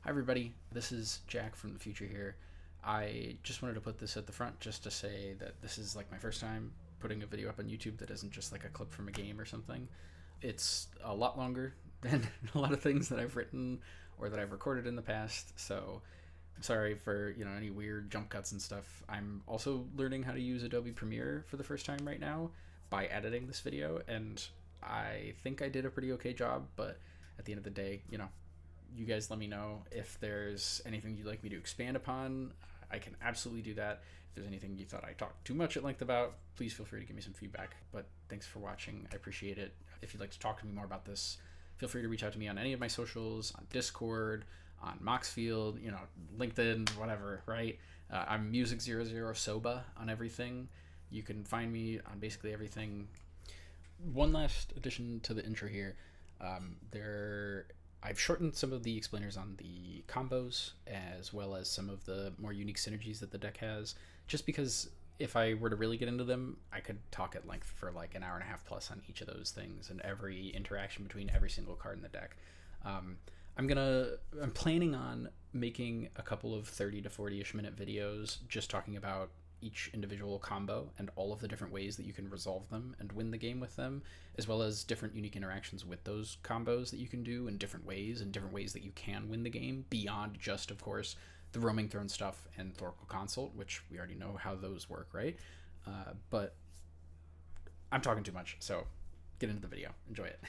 Hi everybody, this is Jack from the future here. I just wanted to put this at the front just to say that this is like my first time putting a video up on YouTube that isn't just like a clip from a game or something. It's a lot longer than a lot of things that I've written or that I've recorded in the past, so I'm sorry for, any weird jump cuts and stuff. I'm also learning how to use Adobe Premiere for the first time right now by editing this video, and I think I did a pretty okay job, but at the end of the day, you guys let me know if there's anything you'd like me to expand upon. I can absolutely do that. If there's anything you thought I talked too much at length about, please feel free to give me some feedback. But thanks for watching. I appreciate it. If you'd like to talk to me more about this, feel free to reach out to me on any of my socials, on Discord, on Moxfield, LinkedIn, whatever, right? I'm music00soba on everything. You can find me on basically everything. One last addition to the intro here. I've shortened some of the explainers on the combos, as well as some of the more unique synergies that the deck has, just because if I were to really get into them, I could talk at length for like an hour and a half plus on each of those things and every interaction between every single card in the deck. I'm planning on making a couple of 30 to 40-ish minute videos just talking about each individual combo and all of the different ways that you can resolve them and win the game with them, as well as different unique interactions with those combos that you can do in different ways and different ways that you can win the game beyond just, of course, the roaming throne stuff and Thoracle Consult, which we already know how those work, right? But I'm talking too much, so get into the video. Enjoy it.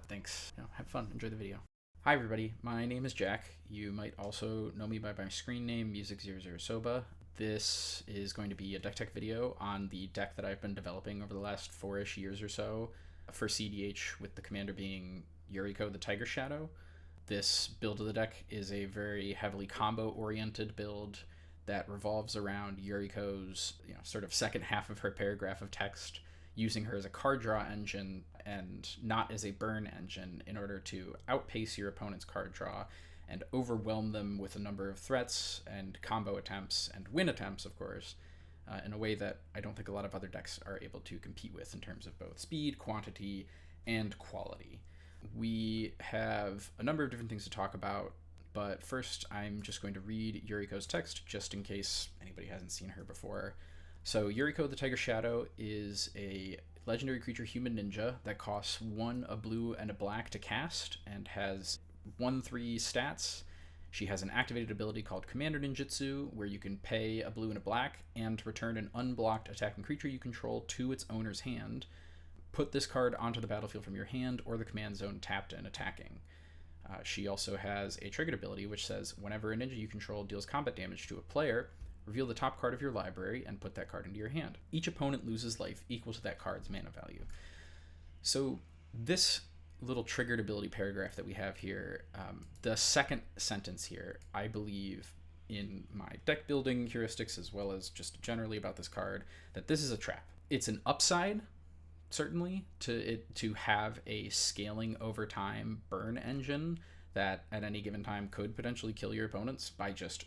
Thanks. Have fun. Enjoy the video. Hi everybody, my name is Jack. You might also know me by my screen name, music00soba. This is going to be a deck tech video on the deck that I've been developing over the last 4-ish years or so for CEDH, with the commander being Yuriko the Tiger Shadow. This build of the deck is a very heavily combo-oriented build that revolves around Yuriko's sort of second half of her paragraph of text, using her as a card draw engine and not as a burn engine in order to outpace your opponent's card draw and overwhelm them with a number of threats and combo attempts and win attempts, of course, in a way that I don't think a lot of other decks are able to compete with in terms of both speed, quantity, and quality. We have a number of different things to talk about, but first I'm just going to read Yuriko's text just in case anybody hasn't seen her before. So Yuriko the Tiger Shadow is a legendary creature human ninja that costs 1 a blue and a black to cast and has 1/3 stats. She has an activated ability called Commander Ninjutsu, where you can pay a blue and a black and return an unblocked attacking creature you control to its owner's hand. Put this card onto the battlefield from your hand or the command zone tapped and attacking. She also has a triggered ability which says whenever a ninja you control deals combat damage to a player, reveal the top card of your library and put that card into your hand. Each opponent loses life equal to that card's mana value. So this little triggered ability paragraph that we have here, the second sentence here, I believe in my deck building heuristics as well as just generally about this card, that this is a trap. It's an upside, certainly, to have a scaling over time burn engine that at any given time could potentially kill your opponents by just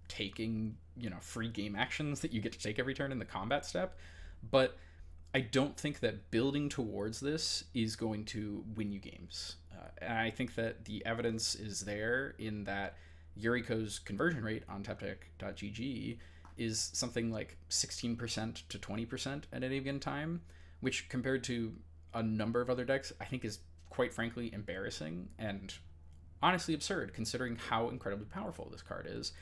taking free game actions that you get to take every turn in the combat step. But I don't think that building towards this is going to win you games. And I think that the evidence is there in that Yuriko's conversion rate on tapdeck.gg is something like 16% to 20% at any given time, which compared to a number of other decks, I think is quite frankly embarrassing and honestly absurd considering how incredibly powerful this card is.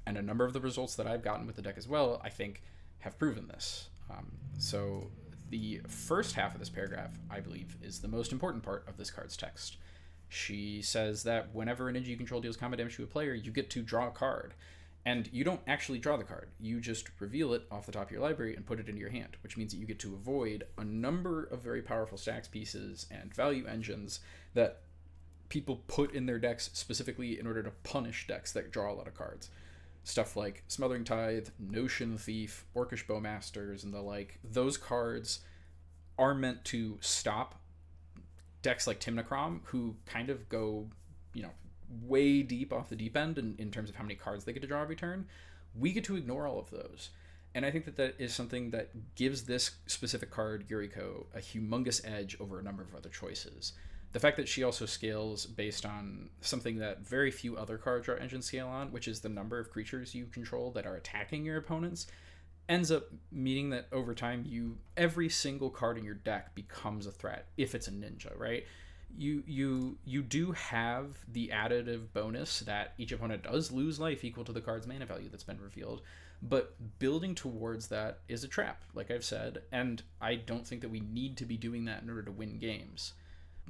And a number of the results that I've gotten with the deck as well, I think, have proven this. So the first half of this paragraph, I believe, is the most important part of this card's text. She says that whenever a ninja you control deals combat damage to a player, you get to draw a card. And you don't actually draw the card. You just reveal it off the top of your library and put it into your hand, which means that you get to avoid a number of very powerful stacks pieces and value engines that people put in their decks specifically in order to punish decks that draw a lot of cards. Stuff like Smothering Tithe, Notion Thief, Orcish Bowmasters, and the like. Those cards are meant to stop decks like Timnacrom, who kind of go, way deep off the deep end in terms of how many cards they get to draw every turn. We get to ignore all of those. And I think that is something that gives this specific card, Yuriko, a humongous edge over a number of other choices. The fact that she also scales based on something that very few other card draw engines scale on, which is the number of creatures you control that are attacking your opponents, ends up meaning that over time every single card in your deck becomes a threat if it's a ninja, right? You do have the additive bonus that each opponent does lose life equal to the card's mana value that's been revealed, but building towards that is a trap, like I've said, and I don't think that we need to be doing that in order to win games.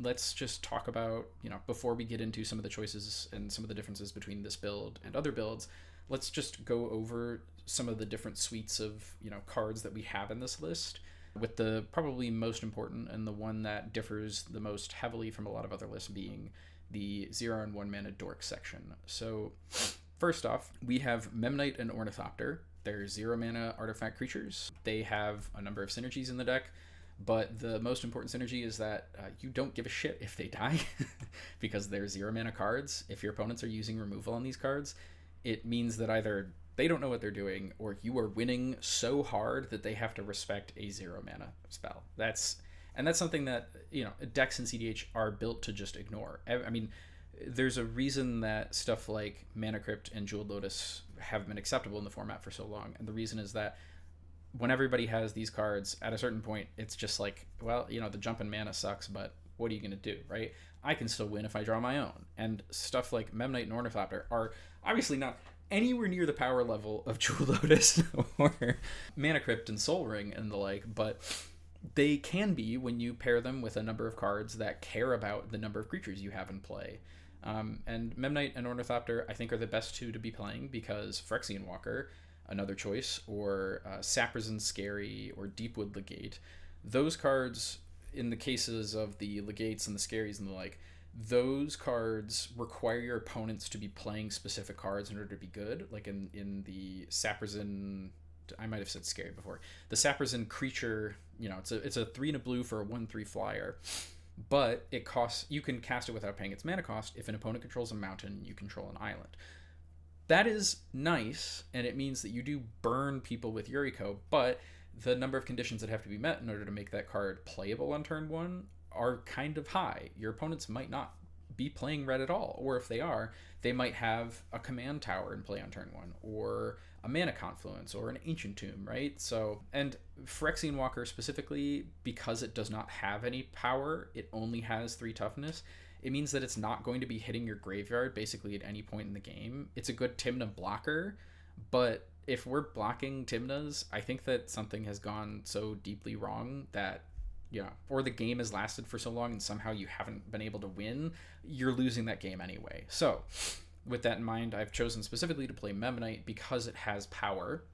Let's just talk about, before we get into some of the choices and some of the differences between this build and other builds, let's just go over some of the different suites of, cards that we have in this list, with the probably most important and the one that differs the most heavily from a lot of other lists being the 0 and 1 mana dork section. So first off, we have Memnite and Ornithopter. They're 0 mana artifact creatures. They have a number of synergies in the deck, but the most important synergy is that you don't give a shit if they die because they're 0 mana cards. If your opponents are using removal on these cards, it means that either they don't know what they're doing or you are winning so hard that they have to respect a 0 mana spell. That's something that, decks in CEDH are built to just ignore. I mean, there's a reason that stuff like Mana Crypt and Jeweled Lotus have been acceptable in the format for so long, and the reason is that when everybody has these cards, at a certain point, it's just like, well, the jump in mana sucks, but what are you going to do, right? I can still win if I draw my own. And stuff like Memnite and Ornithopter are obviously not anywhere near the power level of Jewel Lotus or Mana Crypt and Soul Ring and the like, but they can be when you pair them with a number of cards that care about the number of creatures you have in play. And Memnite and Ornithopter, I think, are the best two to be playing because Phyrexian Walker, another choice, or Saprosan Scary or Deepwood Legate, those cards, in the cases of the Legates and the Scaries and the like, those cards require your opponents to be playing specific cards in order to be good. Like in the Saprosan, I might have said Scary before, the Saprosan creature, it's a 3 and a blue for a 1/3 flyer, but it costs, you can cast it without paying its mana cost. If an opponent controls a mountain, you control an island. That is nice, and it means that you do burn people with Yuriko, but the number of conditions that have to be met in order to make that card playable on turn 1 are kind of high. Your opponents might not be playing red at all, or if they are, they might have a command tower in play on turn 1, or a mana confluence, or an ancient tomb, right? So, and Phyrexian Walker specifically, because it does not have any power, it only has 3 toughness, it means that it's not going to be hitting your graveyard basically at any point in the game. It's a good Tymna blocker, but if we're blocking Tymnas, I think that something has gone so deeply wrong that, or the game has lasted for so long and somehow you haven't been able to win, you're losing that game anyway. So with that in mind, I've chosen specifically to play Memnite because it has power,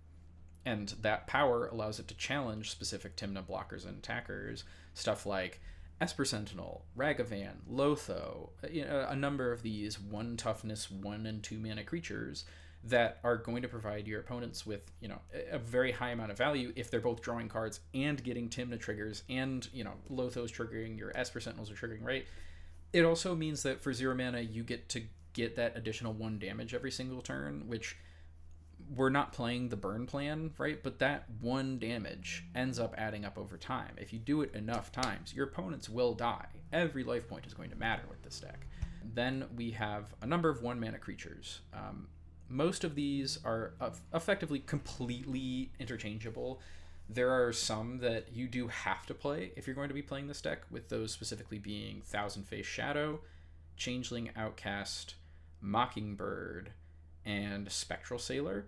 and that power allows it to challenge specific Tymna blockers and attackers, stuff like Esper Sentinel, Ragavan, Lotho, a number of these 1 toughness, 1 and 2 mana creatures that are going to provide your opponents with, a very high amount of value if they're both drawing cards and getting Tymna triggers and, Lotho's triggering, your Esper Sentinels are triggering, right? It also means that for 0 mana, you get to get that additional 1 damage every single turn, which we're not playing the burn plan, right? But that 1 damage ends up adding up over time. If you do it enough times, your opponents will die. Every life point is going to matter with this deck. Then we have a number of 1 mana creatures. Most of these are effectively completely interchangeable. There are some that you do have to play if you're going to be playing this deck, with those specifically being Thousand Face Shadow, Changeling Outcast, Mockingbird, and Spectral Sailor.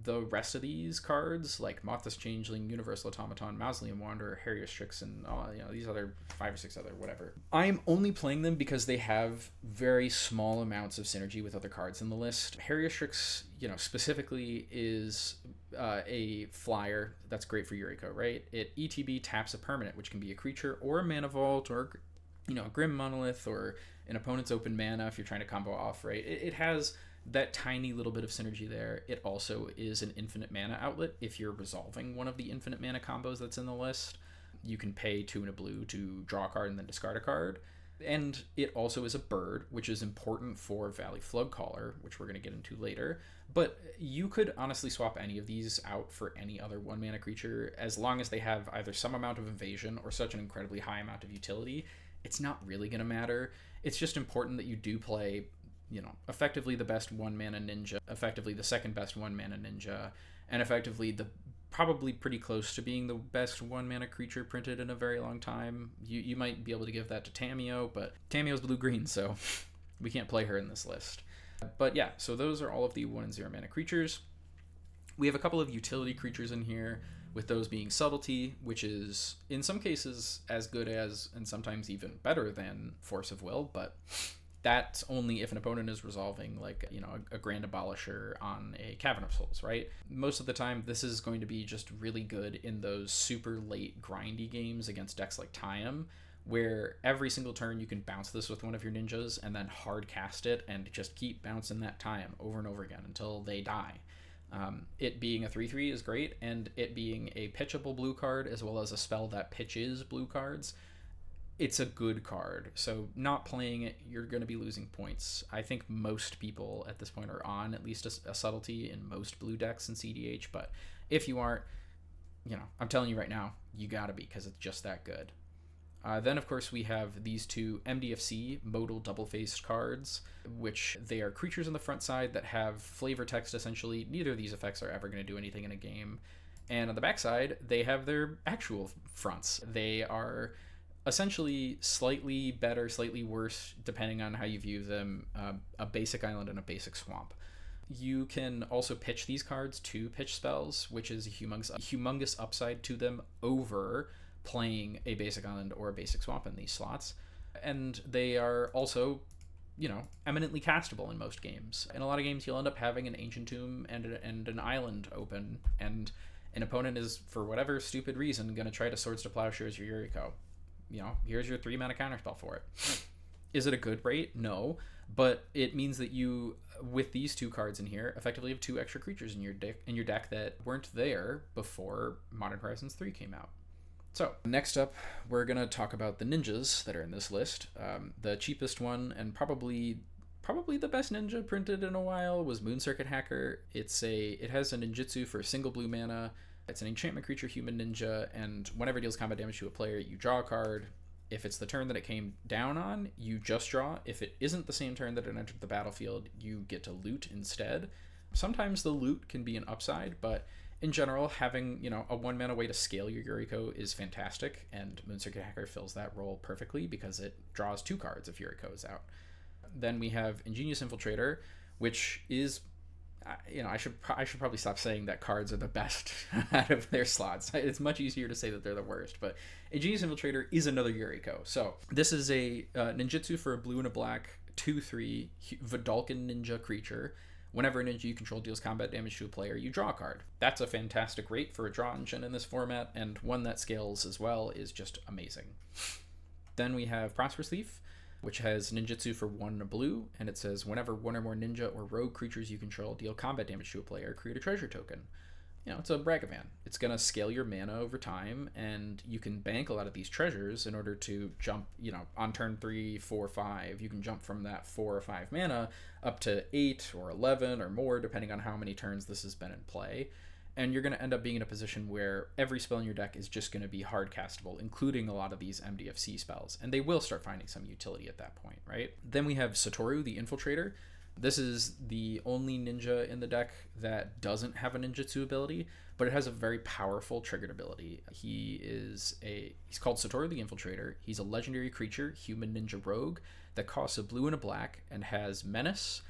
The rest of these cards, like Moth's Changeling, Universal Automaton, Mausoleum Wanderer, Harrier Strix, and these other 5 or 6 other whatever, I'm only playing them because they have very small amounts of synergy with other cards in the list. Harrier Strix, specifically is a flyer that's great for Yuriko, right? It ETB taps a permanent, which can be a creature or a mana vault or a Grim Monolith or an opponent's open mana if you're trying to combo off, right? It has that tiny little bit of synergy there. It also is an infinite mana outlet if you're resolving one of the infinite mana combos that's in the list. You can pay 2 and a blue to draw a card and then discard a card. And it also is a bird, which is important for Valley Floodcaller, which we're going to get into later. But you could honestly swap any of these out for any other 1 mana creature as long as they have either some amount of evasion or such an incredibly high amount of utility. it's not really going to matter. It's just important that you do play, effectively the best 1-mana ninja, effectively the second best 1-mana ninja, and effectively the probably pretty close to being the best 1-mana creature printed in a very long time. You might be able to give that to Tamiyo, but Tamiyo's blue-green, so we can't play her in this list. But yeah, so those are all of the 1 and 0 mana creatures. We have a couple of utility creatures in here, with those being Subtlety, which is in some cases as good as, and sometimes even better than, Force of Will, but that's only if an opponent is resolving like, a Grand Abolisher on a Cavern of Souls, right? Most of the time, this is going to be just really good in those super late grindy games against decks like Tayam, where every single turn you can bounce this with one of your ninjas and then hard cast it and just keep bouncing that Tayam over and over again until they die. It being a 3/3 is great, and it being a pitchable blue card as well as a spell that pitches blue cards, it's a good card. So not playing it, you're going to be losing points. I think most people at this point are on at least a Subtlety in most blue decks in CEDH, but if you aren't, I'm telling you right now, you gotta be, because it's just that good. Then, of course, we have these two MDFC, modal double-faced cards, which they are creatures on the front side that have flavor text, essentially. Neither of these effects are ever going to do anything in a game. And on the backside, they have their actual fronts. They are essentially slightly better, slightly worse, depending on how you view them, a basic island and a basic swamp. You can also pitch these cards to pitch spells, which is a humongous upside to them over playing a basic island or a basic swamp in these slots. And they are also, eminently castable in most games. In a lot of games, you'll end up having an Ancient Tomb and an island open, and an opponent is, for whatever stupid reason, going to try to Swords to Plowshares your Yuriko. Here's your 3-mana counterspell for it. Is it a good rate? No. But it means that you, with these two cards in here, effectively have 2 extra creatures in your deck that weren't there before Modern Horizons 3 came out. So, next up, we're going to talk about the ninjas that are in this list. The cheapest one, and probably the best ninja printed in a while, was Moon Circuit Hacker. It has a ninjutsu for single blue mana. It's an enchantment creature, human ninja, and whenever it deals combat damage to a player, you draw a card. If it's the turn that it came down on, you just draw. If it isn't the same turn that it entered the battlefield, you get to loot instead. Sometimes the loot can be an upside, but in general, having, a 1-mana way to scale your Yuriko is fantastic, and Moon Circuit Hacker fills that role perfectly because it draws 2 cards if Yuriko is out. Then we have Ingenious Infiltrator, which is, I should probably stop saying that cards are the best out of their slots. It's much easier to say that they're the worst, but Ingenious Infiltrator is another Yuriko. So this is a ninjutsu for a blue and a black 2/3 Vidalcan ninja creature. Whenever a ninja you control deals combat damage to a player, you draw a card. That's a fantastic rate for a draw engine in this format, and one that scales as well is just amazing. Then we have Prosperous Thief, which has ninjutsu for 1 blue, and it says whenever 1 or more ninja or rogue creatures you control deal combat damage to a player, create a treasure token. It's a Bragavan. It's going to scale your mana over time, and you can bank a lot of these treasures in order to jump, on turn 3, 4, 5, you can jump from that 4 or 5 mana up to 8 or 11 or more, depending on how many turns this has been in play. And you're going to end up being in a position where every spell in your deck is just going to be hard castable, including a lot of these MDFC spells, and they will start finding some utility at that point, right? Then we have Satoru, the Infiltrator. This is the only ninja in the deck that doesn't have a ninjutsu ability, but it has a very powerful triggered ability. He's called Satoru the Infiltrator. He's a legendary creature, human ninja rogue, that costs a blue and a black and has menace.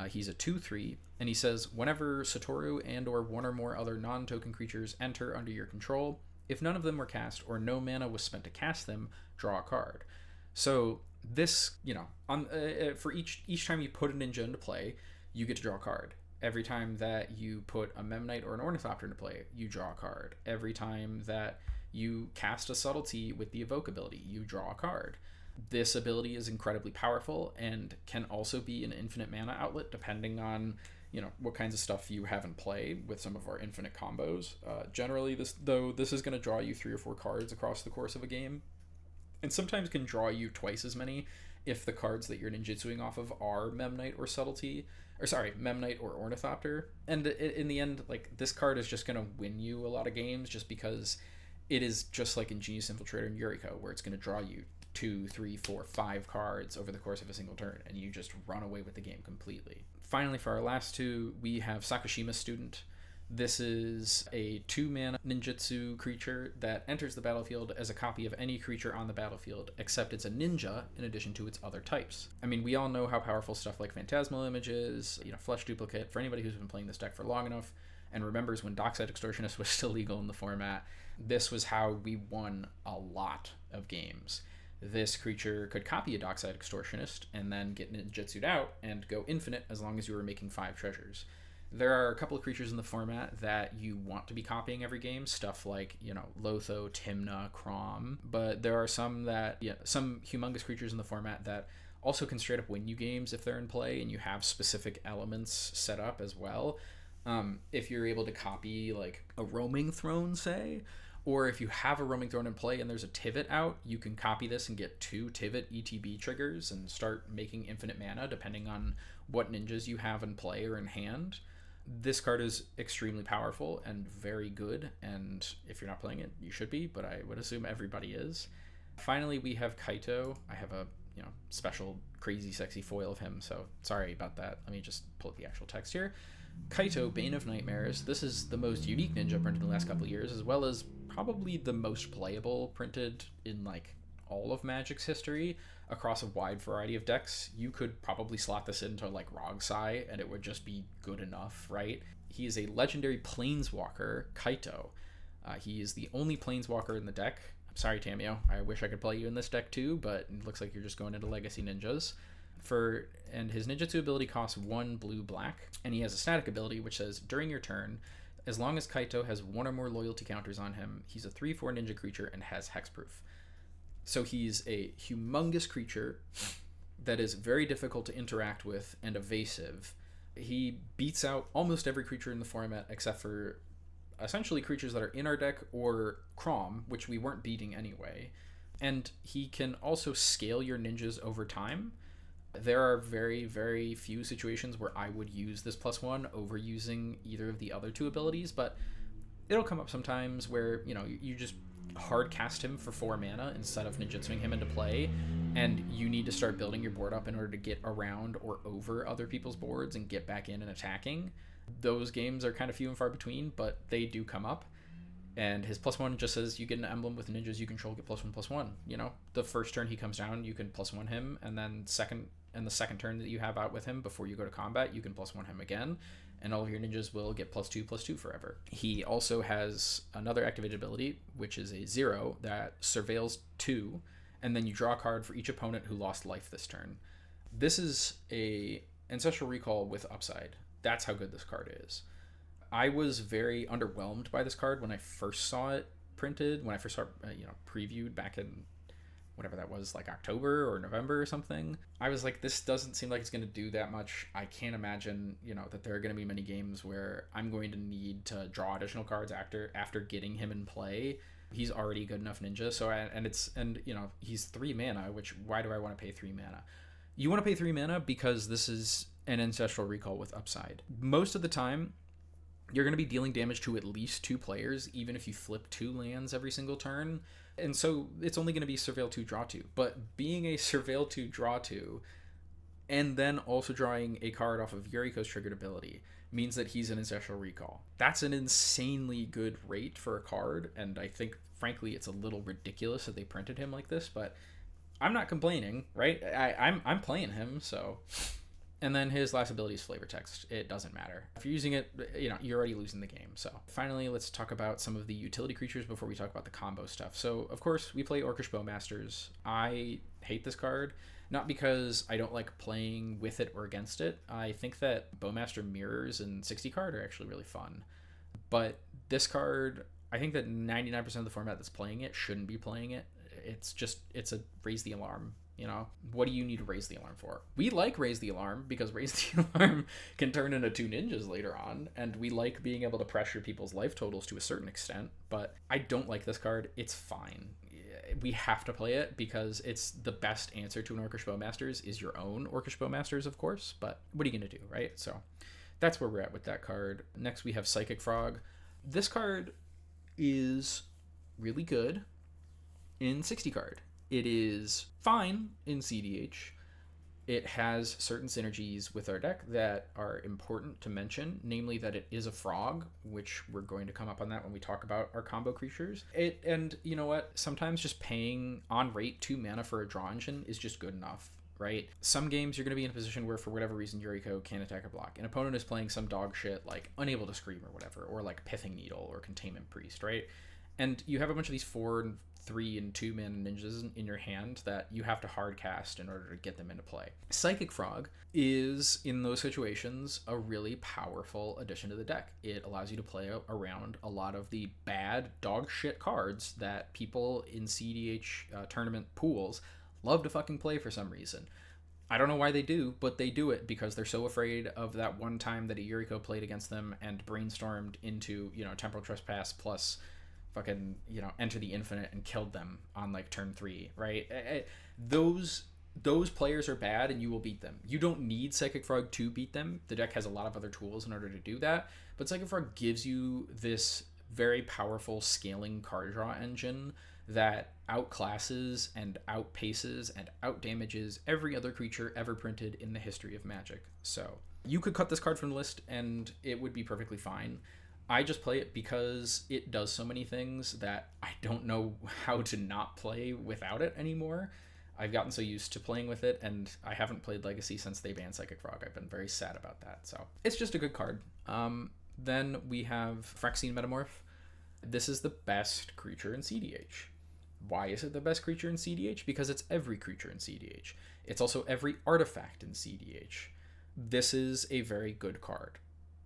He's a 2/3, and he says whenever Satoru and or 1 or more other non-token creatures enter under your control, if none of them were cast or no mana was spent to cast them, draw a card. So this, for each time you put a ninja into play, you get to draw a card. Every time that you put a Memnite or an Ornithopter into play, you draw a card. Every time that you cast a Subtlety with the Evoke ability, you draw a card. This ability is incredibly powerful and can also be an infinite mana outlet depending on, what kinds of stuff you have in play with some of our infinite combos. Generally, this is going to draw you 3 or 4 cards across the course of a game, and sometimes can draw you twice as many if the cards that you're ninjutsuing off of are Memnite or Memnite or Ornithopter. And in the end, this card is just going to win you a lot of games just because it is just like Ingenious Infiltrator and Yuriko, where it's going to draw you 2, 3, 4, 5 cards over the course of a single turn, and you just run away with the game completely. Finally, for our last two, we have Sakashima Student. This is a 2-mana ninjutsu creature that enters the battlefield as a copy of any creature on the battlefield, except it's a ninja in addition to its other types. I mean, we all know how powerful stuff like Phantasmal Image is, Flesh Duplicate. For anybody who's been playing this deck for long enough and remembers when Dockside Extortionist was still legal in the format, this was how we won a lot of games. This creature could copy a Dockside Extortionist and then get ninjutsu'd out and go infinite as long as you were making 5 treasures. There are a couple of creatures in the format that you want to be copying every game, stuff like, Lotho, Timna, Crom, but there are some humongous creatures in the format that also can straight up win you games if they're in play and you have specific elements set up as well. If you're able to copy like a Roaming Throne, say, or if you have a Roaming Throne in play and there's a Tivit out, you can copy this and get 2 Tivit ETB triggers and start making infinite mana depending on what ninjas you have in play or in hand. This card is extremely powerful and very good, and if you're not playing it, you should be, but I would assume everybody is. Finally, we have Kaito. I have a special crazy sexy foil of him, so sorry about that. Let me just pull up the actual text here. Kaito, Bane of Nightmares. This is the most unique ninja printed in the last couple of years, as well as probably the most playable printed in like all of Magic's history across a wide variety of decks. You could probably slot this into like Rogsai and it would just be good enough, right? He is a legendary Planeswalker, Kaito. He is the only Planeswalker in the deck. I'm sorry, Tamio. I wish I could play you in this deck too, but it looks like you're just going into Legacy Ninjas. And his ninjutsu ability costs 1 blue-black, and he has a static ability which says, during your turn, as long as Kaito has 1 or more loyalty counters on him, he's a 3/4 ninja creature and has hexproof. So he's a humongous creature that is very difficult to interact with and evasive. He beats out almost every creature in the format except for essentially creatures that are in our deck or Crom, which we weren't beating anyway. And he can also scale your ninjas over time. There are very, very few situations where I would use this +1 over using either of the other 2 abilities, but it'll come up sometimes where, you just hard cast him for 4 mana instead of ninjutsuing him into play, and you need to start building your board up in order to get around or over other people's boards and get back in and attacking. Those games are kind of few and far between, but they do come up. And his +1 just says you get an emblem with ninjas you control, get +1/+1. The first turn he comes down, you can +1 him, and then the second turn that you have out with him before you go to combat, you can +1 him again, and all of your ninjas will get +2/+2 forever. He also has another activated ability, which is a 0 that surveils 2, and then you draw a card for each opponent who lost life this turn. This is a Ancestral Recall with upside. That's how good this card is. I was very underwhelmed by this card when I first saw it printed, when I first saw it, previewed back in whatever that was, like October or November or something. I was like, this doesn't seem like it's going to do that much. I can't imagine, that there are going to be many games where I'm going to need to draw additional cards after getting him in play. He's already good enough ninja, so he's 3 mana, which why do I want to pay 3 mana? You want to pay 3 mana because this is an Ancestral Recall with upside. Most of the time, you're going to be dealing damage to at least 2 players, even if you flip 2 lands every single turn. And so it's only going to be Surveil 2, Draw 2. But being a Surveil 2, Draw 2, and then also drawing a card off of Yuriko's triggered ability means that he's an Ancestral Recall. That's an insanely good rate for a card, and I think, frankly, it's a little ridiculous that they printed him like this, but I'm not complaining, right? I'm playing him, so... And then his last ability is Flavor Text. It doesn't matter. If you're using it, you're already losing the game. So finally, let's talk about some of the utility creatures before we talk about the combo stuff. So, of course, we play Orcish Bowmasters. I hate this card, not because I don't like playing with it or against it. I think that Bowmaster mirrors and 60 card are actually really fun. But this card, I think that 99% of the format that's playing it shouldn't be playing it. It's a raise the alarm. What do you need to raise the alarm for? We like Raise the Alarm because Raise the Alarm can turn into 2 ninjas later on, and we like being able to pressure people's life totals to a certain extent, but I don't like this card. It's fine. We have to play it because it's the best answer to an Orcish Bowmasters is your own Orcish Bowmasters, of course, but what are you going to do, right? So that's where we're at with that card. Next, we have Psychic Frog. This card is really good in 60 card. It is fine in CDH. It has certain synergies with our deck that are important to mention, namely that it is a frog, which we're going to come up on that when we talk about our combo creatures. And you know what? Sometimes just paying on rate 2 mana for a draw engine is just good enough, right? Some games you're going to be in a position where for whatever reason Yuriko can't attack or block. An opponent is playing some dog shit like Unable to Scream or whatever, or like Pithing Needle or Containment Priest, right? And you have a bunch of these 4, 3, and 2 mana ninjas in your hand that you have to hard cast in order to get them into play. Psychic Frog is, in those situations, a really powerful addition to the deck. It allows you to play around a lot of the bad dog shit cards that people in CEDH tournament pools love to fucking play for some reason. I don't know why they do, but they do it because they're so afraid of that one time that a Yuriko played against them and brainstormed into, Temporal Trespass plus fucking, Enter the Infinite and killed them on like turn 3, right? Those players are bad and you will beat them. You don't need Psychic Frog to beat them. The deck has a lot of other tools in order to do that, but Psychic Frog gives you this very powerful scaling card draw engine that outclasses and outpaces and outdamages every other creature ever printed in the history of Magic. So you could cut this card from the list and it would be perfectly fine. I just play it because it does so many things that I don't know how to not play without it anymore. I've gotten so used to playing with it, and I haven't played Legacy since they banned Psychic Frog. I've been very sad about that. So it's just a good card. Then we have Phyrexian Metamorph. This is the best creature in CDH. Why is it the best creature in CDH? Because it's every creature in CDH. It's also every artifact in CDH. This is a very good card.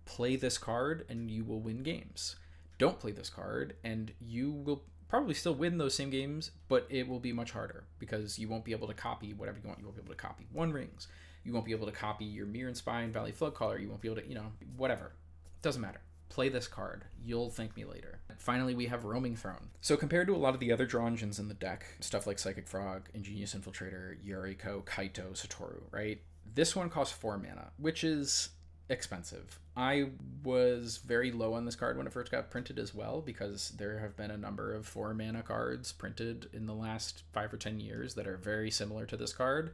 Play this card and you will win games. Don't play this card and you will probably still win those same games, but it will be much harder because you won't be able to copy whatever you want. You won't be able to copy One Rings. You won't be able to copy your Mirror and Spine, Valley Floodcaller. You won't be able to, whatever. Doesn't matter. Play this card. You'll thank me later. Finally, we have Roaming Throne. So compared to a lot of the other draw engines in the deck, stuff like Psychic Frog, Ingenious Infiltrator, Yuriko, Kaito, Satoru, right? This one costs 4 mana, which is expensive. I was very low on this card when it first got printed as well, because there have been a number of 4 mana cards printed in the last 5 or 10 years that are very similar to this card.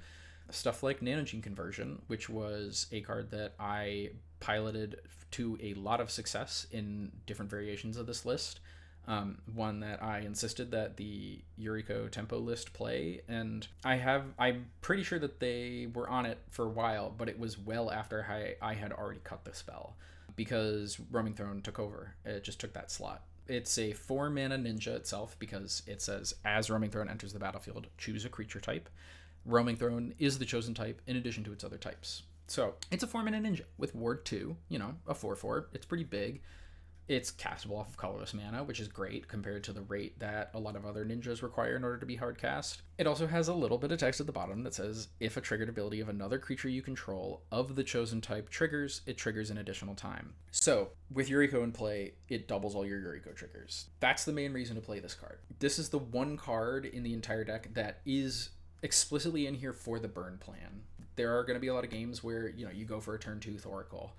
Stuff like Nanogene Conversion, which was a card that I piloted to a lot of success in different variations of this list. One that I insisted that the Yuriko Tempo list play, and I'm pretty sure that they were on it for a while, but it was well after I had already cut the spell, because Roaming Throne took over. It just took that slot. It's a 4 mana ninja itself, because it says, as Roaming Throne enters the battlefield, choose a creature type. Roaming Throne is the chosen type in addition to its other types. So it's a 4 mana ninja with Ward 2, a 4/4. It's pretty big. It's castable off of colorless mana, which is great compared to the rate that a lot of other ninjas require in order to be hard cast. It also has a little bit of text at the bottom that says, if a triggered ability of another creature you control of the chosen type triggers, it triggers an additional time. So with Yuriko in play, it doubles all your Yuriko triggers. That's the main reason to play this card. This is the one card in the entire deck that is explicitly in here for the burn plan. There are going to be a lot of games where, you go for a turn 2 Thoracle.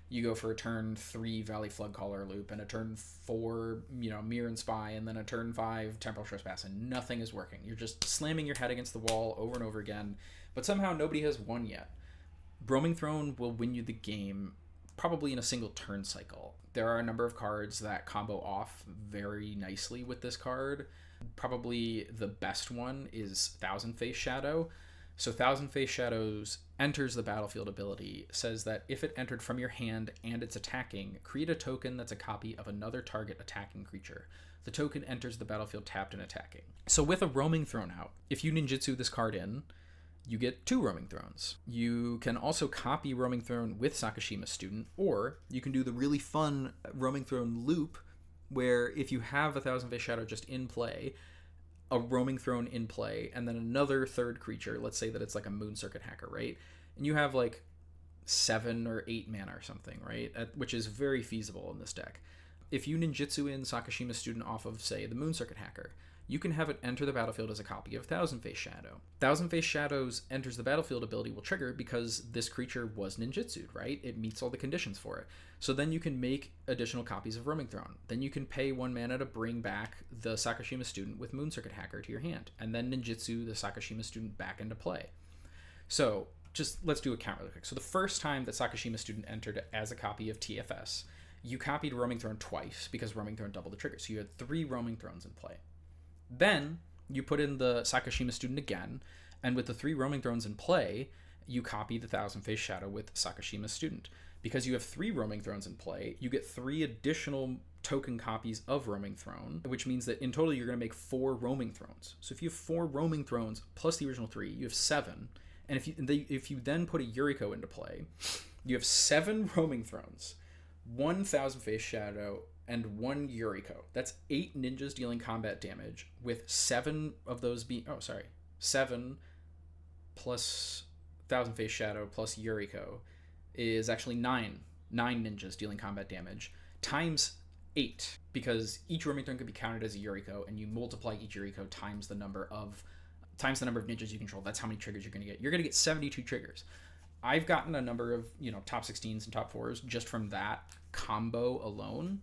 You go for a turn 3 Valley Floodcaller loop, and a turn 4, Mirror and Spy, and then a turn 5 Temporal Trespass, and nothing is working. You're just slamming your head against the wall over and over again, but somehow nobody has won yet. Roaming Throne will win you the game probably in a single turn cycle. There are a number of cards that combo off very nicely with this card. Probably the best one is Thousand Face Shadow. So Thousand Face Shadows enters the battlefield ability, says that if it entered from your hand and it's attacking, create a token that's a copy of another target attacking creature. The token enters the battlefield tapped and attacking. So with a Roaming Throne out, if you ninjutsu this card in, you get 2 Roaming Thrones. You can also copy Roaming Throne with Sakashima Student, or you can do the really fun Roaming Throne loop, where if you have a Thousand Face Shadow just in play, a Roaming Throne in play, and then another third creature, let's say that it's like a Moon Circuit Hacker, right? And you have like 7 or 8 mana or something, right? Which is very feasible in this deck. If you ninjutsu in Sakashima Student off of, say, the Moon Circuit Hacker, you can have it enter the battlefield as a copy of Thousand Face Shadow. Thousand Face Shadow's enters the battlefield ability will trigger because this creature was ninjutsu'd, right? It meets all the conditions for it. So then you can make additional copies of Roaming Throne. Then you can pay 1 mana to bring back the Sakashima Student with Moon Circuit Hacker to your hand, and then ninjutsu the Sakashima Student back into play. So just let's do a count really quick. So the first time that Sakashima Student entered as a copy of TFS, you copied Roaming Throne twice because Roaming Throne doubled the trigger. So you had 3 Roaming Thrones in play. Then you put in the Sakashima Student again, and with the 3 Roaming Thrones in play, you copy the Thousand Face Shadow with Sakashima Student. Because you have 3 Roaming Thrones in play, you get 3 additional token copies of Roaming Throne, which means that in total you're going to make 4 Roaming Thrones. So if you have 4 Roaming Thrones plus the original 3, you have 7. And if you then put a Yuriko into play, you have 7 Roaming Thrones, 1 Thousand Face Shadow, and 1 Yuriko. That's 8 ninjas dealing combat damage, with 7 of those being... 7 plus Thousand Face Shadow plus Yuriko is actually 9 ninjas dealing combat damage, times 8, because each Roaming Throne could be counted as a Yuriko, and you multiply each Yuriko times the number of ninjas you control. That's how many triggers you're going to get. You're going to get 72 triggers. I've gotten a number of, top 16s and top 4s just from that combo alone.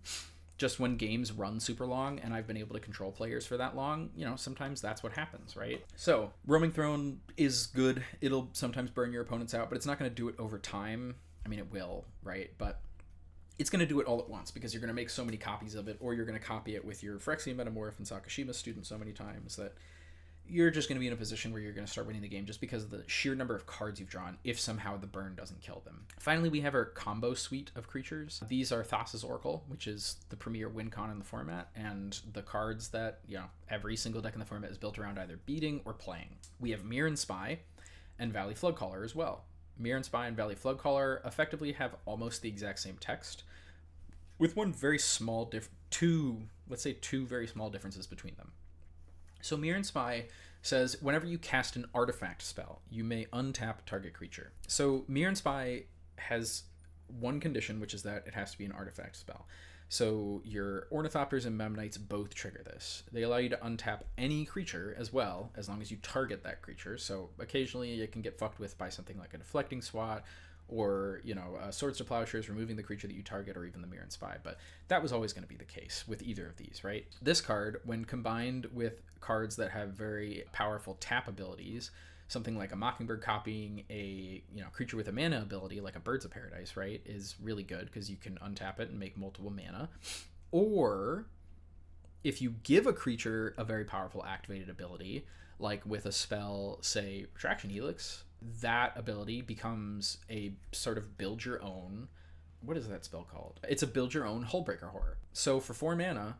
Just when games run super long and I've been able to control players for that long, sometimes that's what happens, right? So, Roaming Throne is good. It'll sometimes burn your opponents out, but it's not going to do it over time. I mean, it will, right? But it's going to do it all at once because you're going to make so many copies of it, or you're going to copy it with your Phyrexian Metamorph and Sakashima Student so many times that you're just going to be in a position where you're going to start winning the game just because of the sheer number of cards you've drawn if somehow the burn doesn't kill them. Finally, we have our combo suite of creatures. These are Thassa's Oracle, which is the premier win con in the format, and the cards that, every single deck in the format is built around either beating or playing. We have Mirran Spy and Valley Floodcaller as well. Mirran Spy and Valley Floodcaller effectively have almost the exact same text, with one very small two very small differences between them. So Mirran Spy says, whenever you cast an artifact spell, you may untap target creature. So Mirran Spy has one condition, which is that it has to be an artifact spell. So your Ornithopters and Memnites both trigger this. They allow you to untap any creature as well, as long as you target that creature. So occasionally it can get fucked with by something like a Deflecting Swat, or, Swords to Plowshares, removing the creature that you target, or even the Mirran Spy. But that was always going to be the case with either of these, right? This card, when combined with cards that have very powerful tap abilities, something like a Mockingbird copying a creature with a mana ability, like a Birds of Paradise, right, is really good because you can untap it and make multiple mana. Or if you give a creature a very powerful activated ability, like with a spell, say, Retraction Helix, that ability becomes a sort of build your own... What is that spell called? It's a build your own Hullbreaker Horror. So for 4 mana,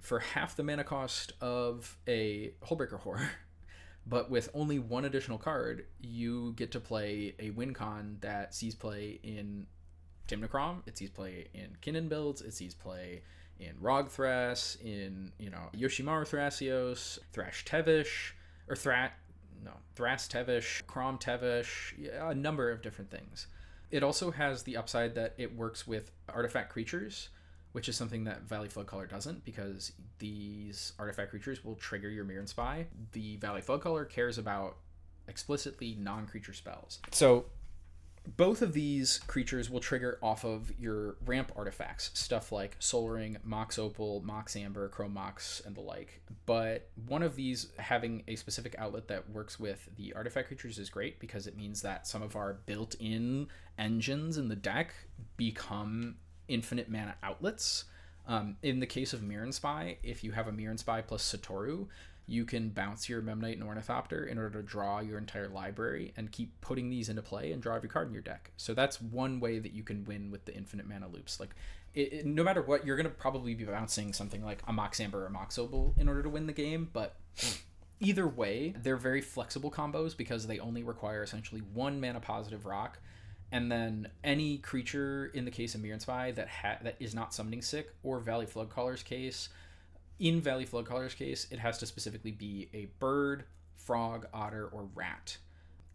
for half the mana cost of a Hullbreaker Horror, but with only 1 additional card, you get to play a win con that sees play in Timnacrom, it sees play in Kinnan builds, it sees play in Rog Thras, in, Yoshimaru Thrasios, Thrash Tevish, or Thras Tevish, Crom Tevish, a number of different things. It also has the upside that it works with artifact creatures, which is something that Valley Floodcaller doesn't, because these artifact creatures will trigger your Mirran Spy. The Valley Floodcaller cares about explicitly non-creature spells. So both of these creatures will trigger off of your ramp artifacts, stuff like Soul Ring, Mox Opal, Mox Amber, Chrome Mox, and the like. But one of these having a specific outlet that works with the artifact creatures is great, because it means that some of our built-in engines in the deck become infinite mana outlets. In the case of Mirran Spy, if you have a Mirran Spy plus Satoru, you can bounce your Memnite and Ornithopter in order to draw your entire library and keep putting these into play and draw every card in your deck. So that's one way that you can win with the infinite mana loops. Like, no matter what, you're going to probably be bouncing something like a Mox Amber or Mox Opal in order to win the game, but either way, they're very flexible combos because they only require essentially 1 mana positive rock, and then any creature, in the case of Mirran Spy, that is not summoning sick, or Valley Floodcaller's case. In Valley Floodcaller's case, it has to specifically be a bird, frog, otter, or rat.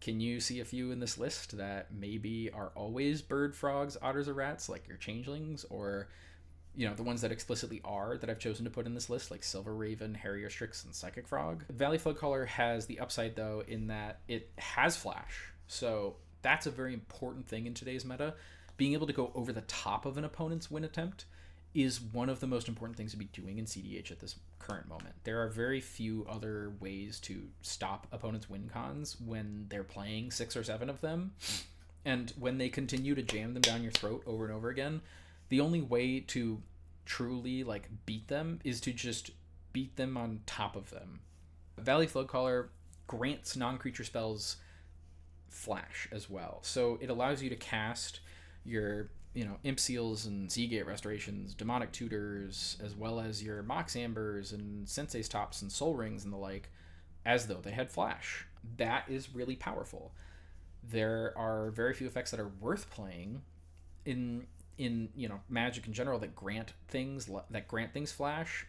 Can you see a few in this list that maybe are always bird, frogs, otters, or rats, like your changelings? Or the ones that explicitly are that I've chosen to put in this list, like Silver Raven, Harrier Strix, and Psychic Frog. Valley Floodcaller has the upside, though, in that it has flash. So that's a very important thing in today's meta. Being able to go over the top of an opponent's win attempt is one of the most important things to be doing in CEDH at this current moment. There are very few other ways to stop opponents' win cons when they're playing 6 or 7 of them. And when they continue to jam them down your throat over and over again, the only way to truly beat them is to just beat them on top of them. Valley Floodcaller grants non-creature spells flash as well. So it allows you to cast your Imp Seals and Seagate Restorations, Demonic Tutors, as well as your Mox Ambers and Sensei's Tops and Soul Rings and the like, as though they had flash. That is really powerful. There are very few effects that are worth playing in Magic in general that grant things flash.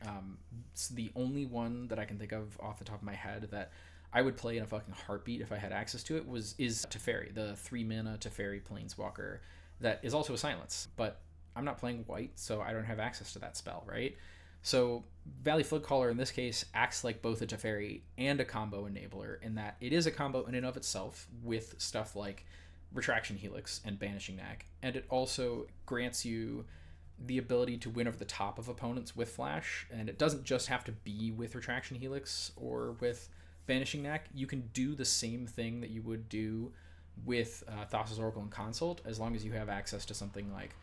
It's the only one that I can think of off the top of my head that I would play in a fucking heartbeat if I had access to it is Teferi, the 3-mana Teferi Planeswalker that is also a silence, but I'm not playing white, so I don't have access to that spell, right? So Valley Floodcaller in this case acts like both a Teferi and a combo enabler, in that it is a combo in and of itself with stuff like Retraction Helix and Banishing Knack, and it also grants you the ability to win over the top of opponents with flash, and it doesn't just have to be with Retraction Helix or with Banishing Knack. You can do the same thing that you would do with Thassa's Oracle and Consult, as long as you have access to something like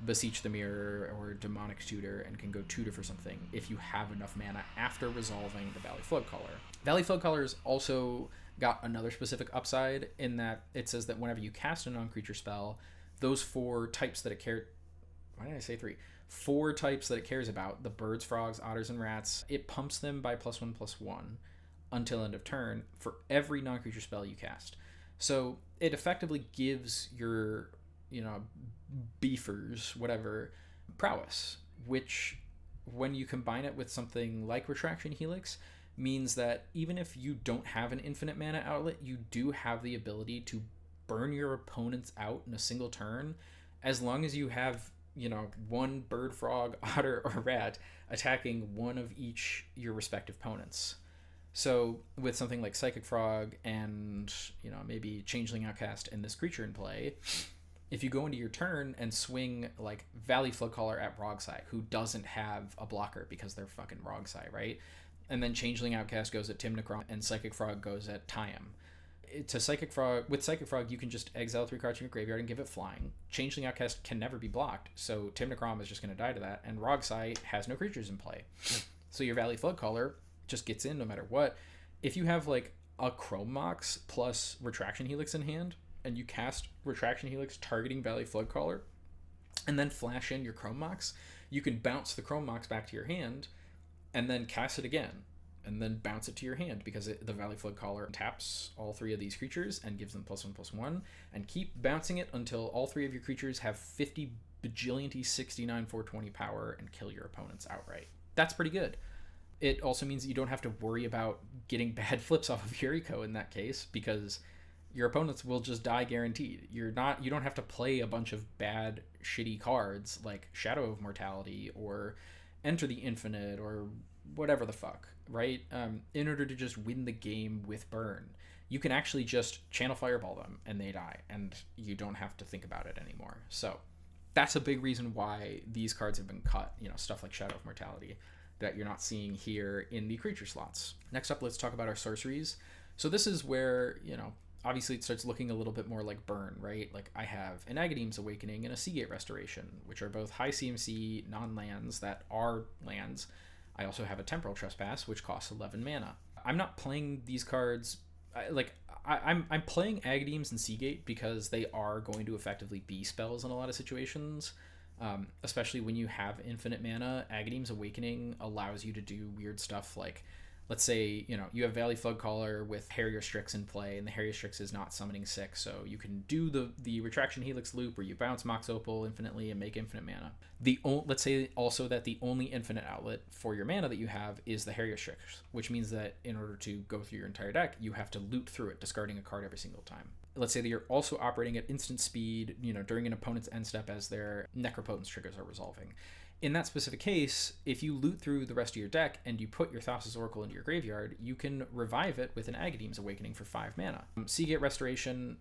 Beseech the Mirror or Demonic Tutor and can go tutor for something if you have enough mana after resolving the Valley Floodcaller. Valley Floodcaller's also got another specific upside in that it says that whenever you cast a non-creature spell, those 4 types that it cares... Why did I say 3? 4 types that it cares about, the birds, frogs, otters, and rats, it pumps them by +1/+1 until end of turn for every non-creature spell you cast. So it effectively gives your, beefers, whatever, prowess, which when you combine it with something like Retraction Helix means that even if you don't have an infinite mana outlet, you do have the ability to burn your opponents out in a single turn, as long as you have, 1 bird, frog, otter, or rat attacking one of each your respective opponents. So with something like Psychic Frog and, maybe Changeling Outcast and this creature in play, if you go into your turn and swing Valley Floodcaller at Rogsai, who doesn't have a blocker because they're fucking Rogsai, right? And then Changeling Outcast goes at Timnacron and Psychic Frog goes at Tyam. With Psychic Frog, you can just exile 3 cards from your graveyard and give it flying. Changeling Outcast can never be blocked, so Timnacron is just going to die to that, and Rogsai has no creatures in play. So your Valley Floodcaller just gets in no matter what. If you have a Chrome Mox plus Retraction Helix in hand, and you cast Retraction Helix targeting Valley Floodcaller, and then flash in your Chrome Mox, you can bounce the Chrome Mox back to your hand, and then cast it again, and then bounce it to your hand, because the Valley Floodcaller taps all 3 of these creatures and gives them +1/+1, and keep bouncing it until all 3 of your creatures have 50 bajillion 69 420 power and kill your opponents outright. That's pretty good. It also means that you don't have to worry about getting bad flips off of Yuriko in that case, because your opponents will just die guaranteed. You don't have to play a bunch of bad, shitty cards like Shadow of Mortality or Enter the Infinite or whatever the fuck, right? In order to just win the game with burn. You can actually just Channel Fireball them and they die, and you don't have to think about it anymore. So that's a big reason why these cards have been cut, stuff like Shadow of Mortality, that you're not seeing here in the creature slots. Next up, let's talk about our sorceries. So this is where, obviously it starts looking a little bit more like burn, right? I have an Agadeem's Awakening and a Seagate Restoration, which are both high CMC non-lands that are lands. I also have a Temporal Trespass, which costs 11 mana. I'm not playing these cards, I'm playing Agadeem's and Seagate because they are going to effectively be spells in a lot of situations. Especially when you have infinite mana. Agadeem's Awakening allows you to do weird stuff like, let's say, you have Valley Floodcaller with Harrier Strix in play, and the Harrier Strix is not summoning 6, so you can do the Retraction Helix loop where you bounce Mox Opal infinitely and make infinite mana. Let's say also that the only infinite outlet for your mana that you have is the Harrier Strix, which means that in order to go through your entire deck, you have to loot through it, discarding a card every single time. Let's say that you're also operating at instant speed, during an opponent's end step as their Necropotence triggers are resolving. In that specific case, if you loot through the rest of your deck and you put your Thassa's Oracle into your graveyard, you can revive it with an Agadeem's Awakening for 5 mana. Seagate Restoration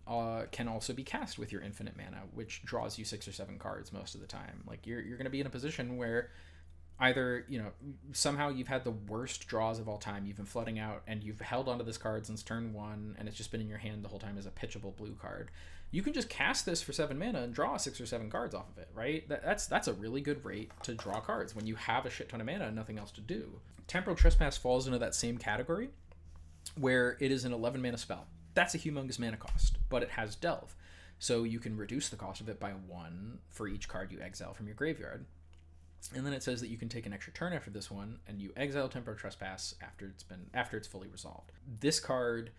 can also be cast with your infinite mana, which draws you 6 or 7 cards most of the time. Like, you're going to be in a position where either, somehow you've had the worst draws of all time, you've been flooding out, and you've held onto this card since turn 1, and it's just been in your hand the whole time as a pitchable blue card. You can just cast this for 7 mana and draw 6 or 7 cards off of it, right? That's a really good rate to draw cards when you have a shit ton of mana and nothing else to do. Temporal Trespass falls into that same category, where it is an 11 mana spell. That's a humongous mana cost, but it has Delve. So you can reduce the cost of it by 1 for each card you exile from your graveyard. And then it says that you can take an extra turn after this one, and you exile Temporal Trespass after it's fully resolved. This card,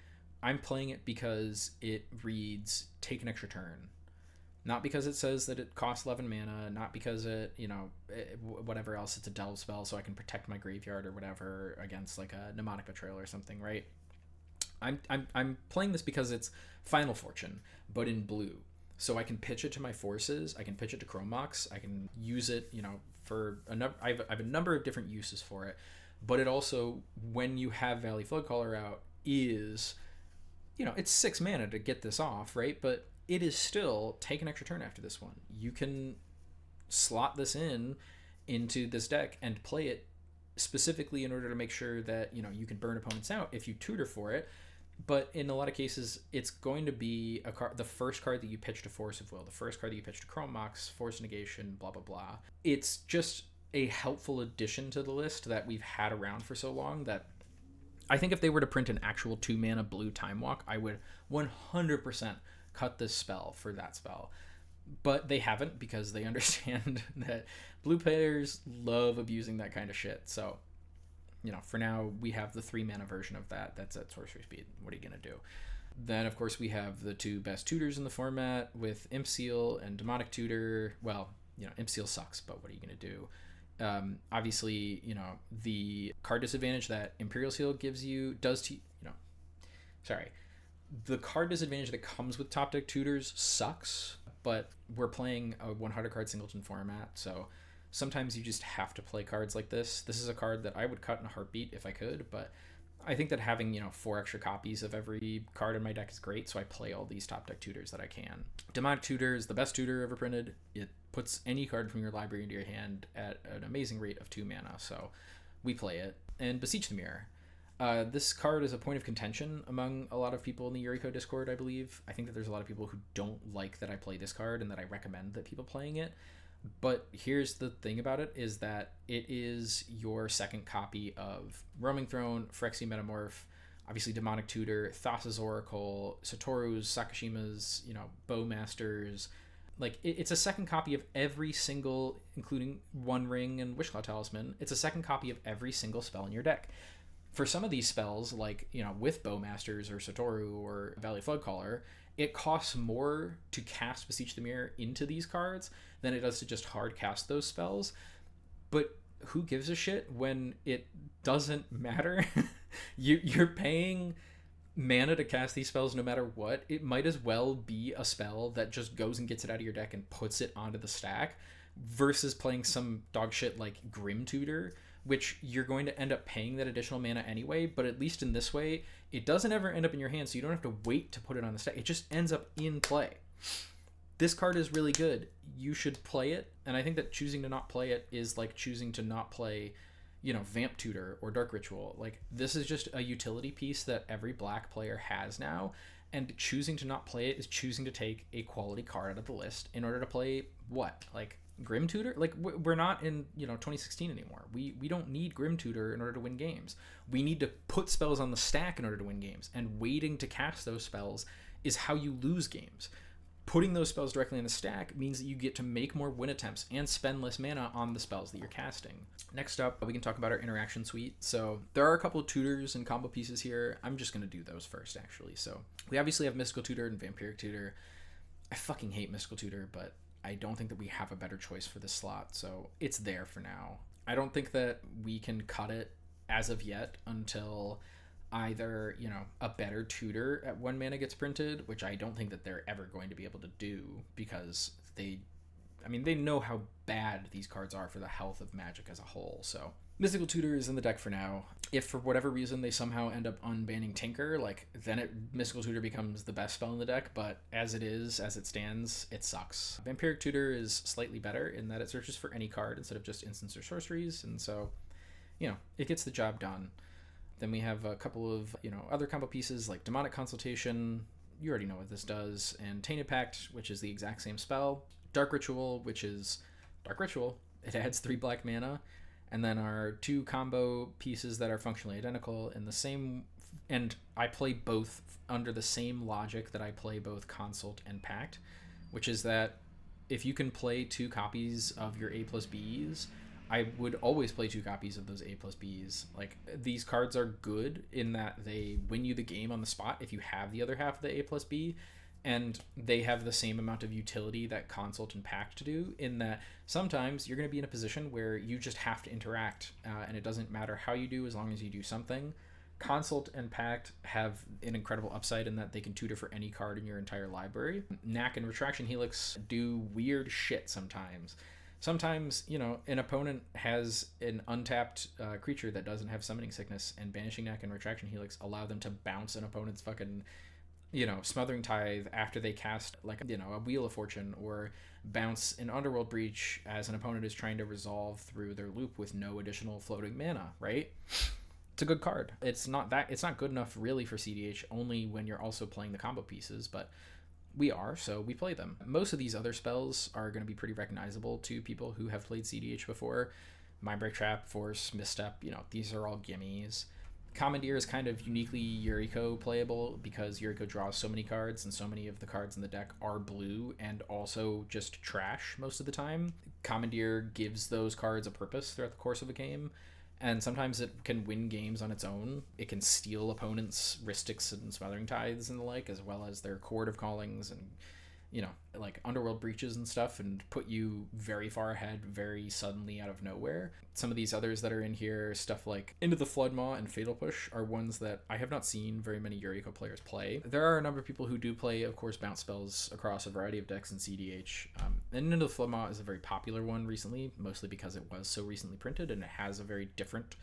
I'm playing it because it reads take an extra turn, not because it says that it costs 11 mana, not because whatever else, it's a delve spell so I can protect my graveyard or whatever against like a Mnemonic Betrayal or something, right? I'm playing this because it's Final Fortune, but in blue. So I can pitch it to my forces, I can pitch it to Chrome Mox, I can use it, for I have a number of different uses for it. But it also, when you have Valley Floodcaller out, is, it's 6 mana to get this off, right? But it is still take an extra turn after this one. You can slot this into this deck and play it specifically in order to make sure that, you can burn opponents out if you tutor for it. But in a lot of cases, it's going to be the first card that you pitch to Force of Will, the first card that you pitch to Chrome Mox, Force Negation, blah, blah, blah. It's just a helpful addition to the list that we've had around for so long that I think if they were to print an actual 2 mana blue Time Walk, I would 100% cut this spell for that spell. But they haven't, because they understand that blue players love abusing that kind of shit. So, for now, we have the 3 mana version of that. That's at sorcery speed. What are you going to do? Then, of course, we have the 2 best tutors in the format with Imp Seal and Demonic Tutor. Well, Imp Seal sucks, but what are you going to do? Obviously, the card disadvantage that Imperial Seal gives you the card disadvantage that comes with top deck tutors sucks, but we're playing a 100 card singleton format, so sometimes you just have to play cards like this. This is a card that I would cut in a heartbeat if I could, but I think that having, 4 extra copies of every card in my deck is great, so I play all these top deck tutors that I can. Demonic Tutor is the best tutor ever printed. It puts any card from your library into your hand at an amazing rate of 2 mana, so we play it. And Beseech the Mirror. This card is a point of contention among a lot of people in the Yuriko Discord, I believe. I think that there's a lot of people who don't like that I play this card and that I recommend that people playing it. But here's the thing about it, is that it is your second copy of Roaming Throne, Phyrexian Metamorph, obviously Demonic Tutor, Thassa's Oracle, Satoru's, Sakashima's, Bowmasters. Like, it's a second copy of every single, including One Ring and Wishclaw Talisman, it's a second copy of every single spell in your deck. For some of these spells, like, with Bowmasters or Satoru or Valley Floodcaller, it costs more to cast Beseech the Mirror into these cards than it does to just hard cast those spells. But who gives a shit when it doesn't matter? You're paying mana to cast these spells no matter what. It might as well be a spell that just goes and gets it out of your deck and puts it onto the stack, versus playing some dog shit like Grim Tutor, which you're going to end up paying that additional mana anyway, but at least in this way, it doesn't ever end up in your hand, so you don't have to wait to put it on the stack. It just ends up in play. This card is really good. You should play it, and I think that choosing to not play it is like choosing to not play, Vamp Tutor or Dark Ritual. Like, this is just a utility piece that every black player has now, and choosing to not play it is choosing to take a quality card out of the list in order to play what? Like, Grim Tutor? Like, we're not in 2016 anymore. We don't need Grim Tutor in order to win games. We need to put spells on the stack in order to win games, and waiting to cast those spells is how you lose games. Putting those spells directly on the stack means that you get to make more win attempts and spend less mana on the spells that you're casting. Next up, we can talk about our interaction suite. So there are a couple of tutors and combo pieces here. I'm just going to do those first, actually. So we obviously have Mystical Tutor and Vampiric Tutor. I fucking hate Mystical Tutor, but I don't think that we have a better choice for this slot, so it's there for now. I don't think that we can cut it as of yet until either, a better tutor at 1 mana gets printed, which I don't think that they're ever going to be able to do, because I mean, they know how bad these cards are for the health of Magic as a whole. So Mystical Tutor is in the deck for now. If for whatever reason they somehow end up unbanning Tinker, like, then Mystical Tutor becomes the best spell in the deck, but as it stands, it sucks. Vampiric Tutor is slightly better in that it searches for any card instead of just instants or sorceries, and so, it gets the job done. Then we have a couple of, other combo pieces like Demonic Consultation, you already know what this does, and Tainted Pact, which is the exact same spell. Dark Ritual, which is Dark Ritual. It adds 3 black mana. And then our 2 combo pieces that are functionally identical in the same, and I play both under the same logic that I play both Consult and Pact, which is that if you can play 2 copies of your A+Bs, I would always play 2 copies of those A+Bs. Like, these cards are good in that they win you the game on the spot if you have the other half of the A+B, and they have the same amount of utility that Consult and Pact do, in that sometimes you're going to be in a position where you just have to interact, and it doesn't matter how you do as long as you do something. Consult and Pact have an incredible upside in that they can tutor for any card in your entire library. Knack and Retraction Helix do weird shit sometimes. Sometimes, an opponent has an untapped creature that doesn't have Summoning Sickness, and Banishing Knack and Retraction Helix allow them to bounce an opponent's fucking Smothering Tithe after they cast, like, a Wheel of Fortune, or bounce an Underworld Breach as an opponent is trying to resolve through their loop with no additional floating mana, right? It's a good card. It's not good enough really for CDH, only when you're also playing the combo pieces, but we are, so we play them. Most of these other spells are going to be pretty recognizable to people who have played CDH before. Mindbreak Trap, Force, Misstep, these are all gimmies. Commandeer is kind of uniquely Yuriko playable because Yuriko draws so many cards, and so many of the cards in the deck are blue and also just trash most of the time. Commandeer gives those cards a purpose throughout the course of a game, and sometimes it can win games on its own. It can steal opponents' Ristics and Smothering Tithes and the like, as well as their Chord of Callings and, like Underworld Breaches and stuff, and put you very far ahead very suddenly out of nowhere. Some of these others that are in here, stuff like Into the Floodmaw and Fatal Push, are ones that I have not seen very many Yuriko players play. There are a number of people who do play, of course, bounce spells across a variety of decks in CDH. And Into the Floodmaw is a very popular one recently, mostly because it was so recently printed and it has a very different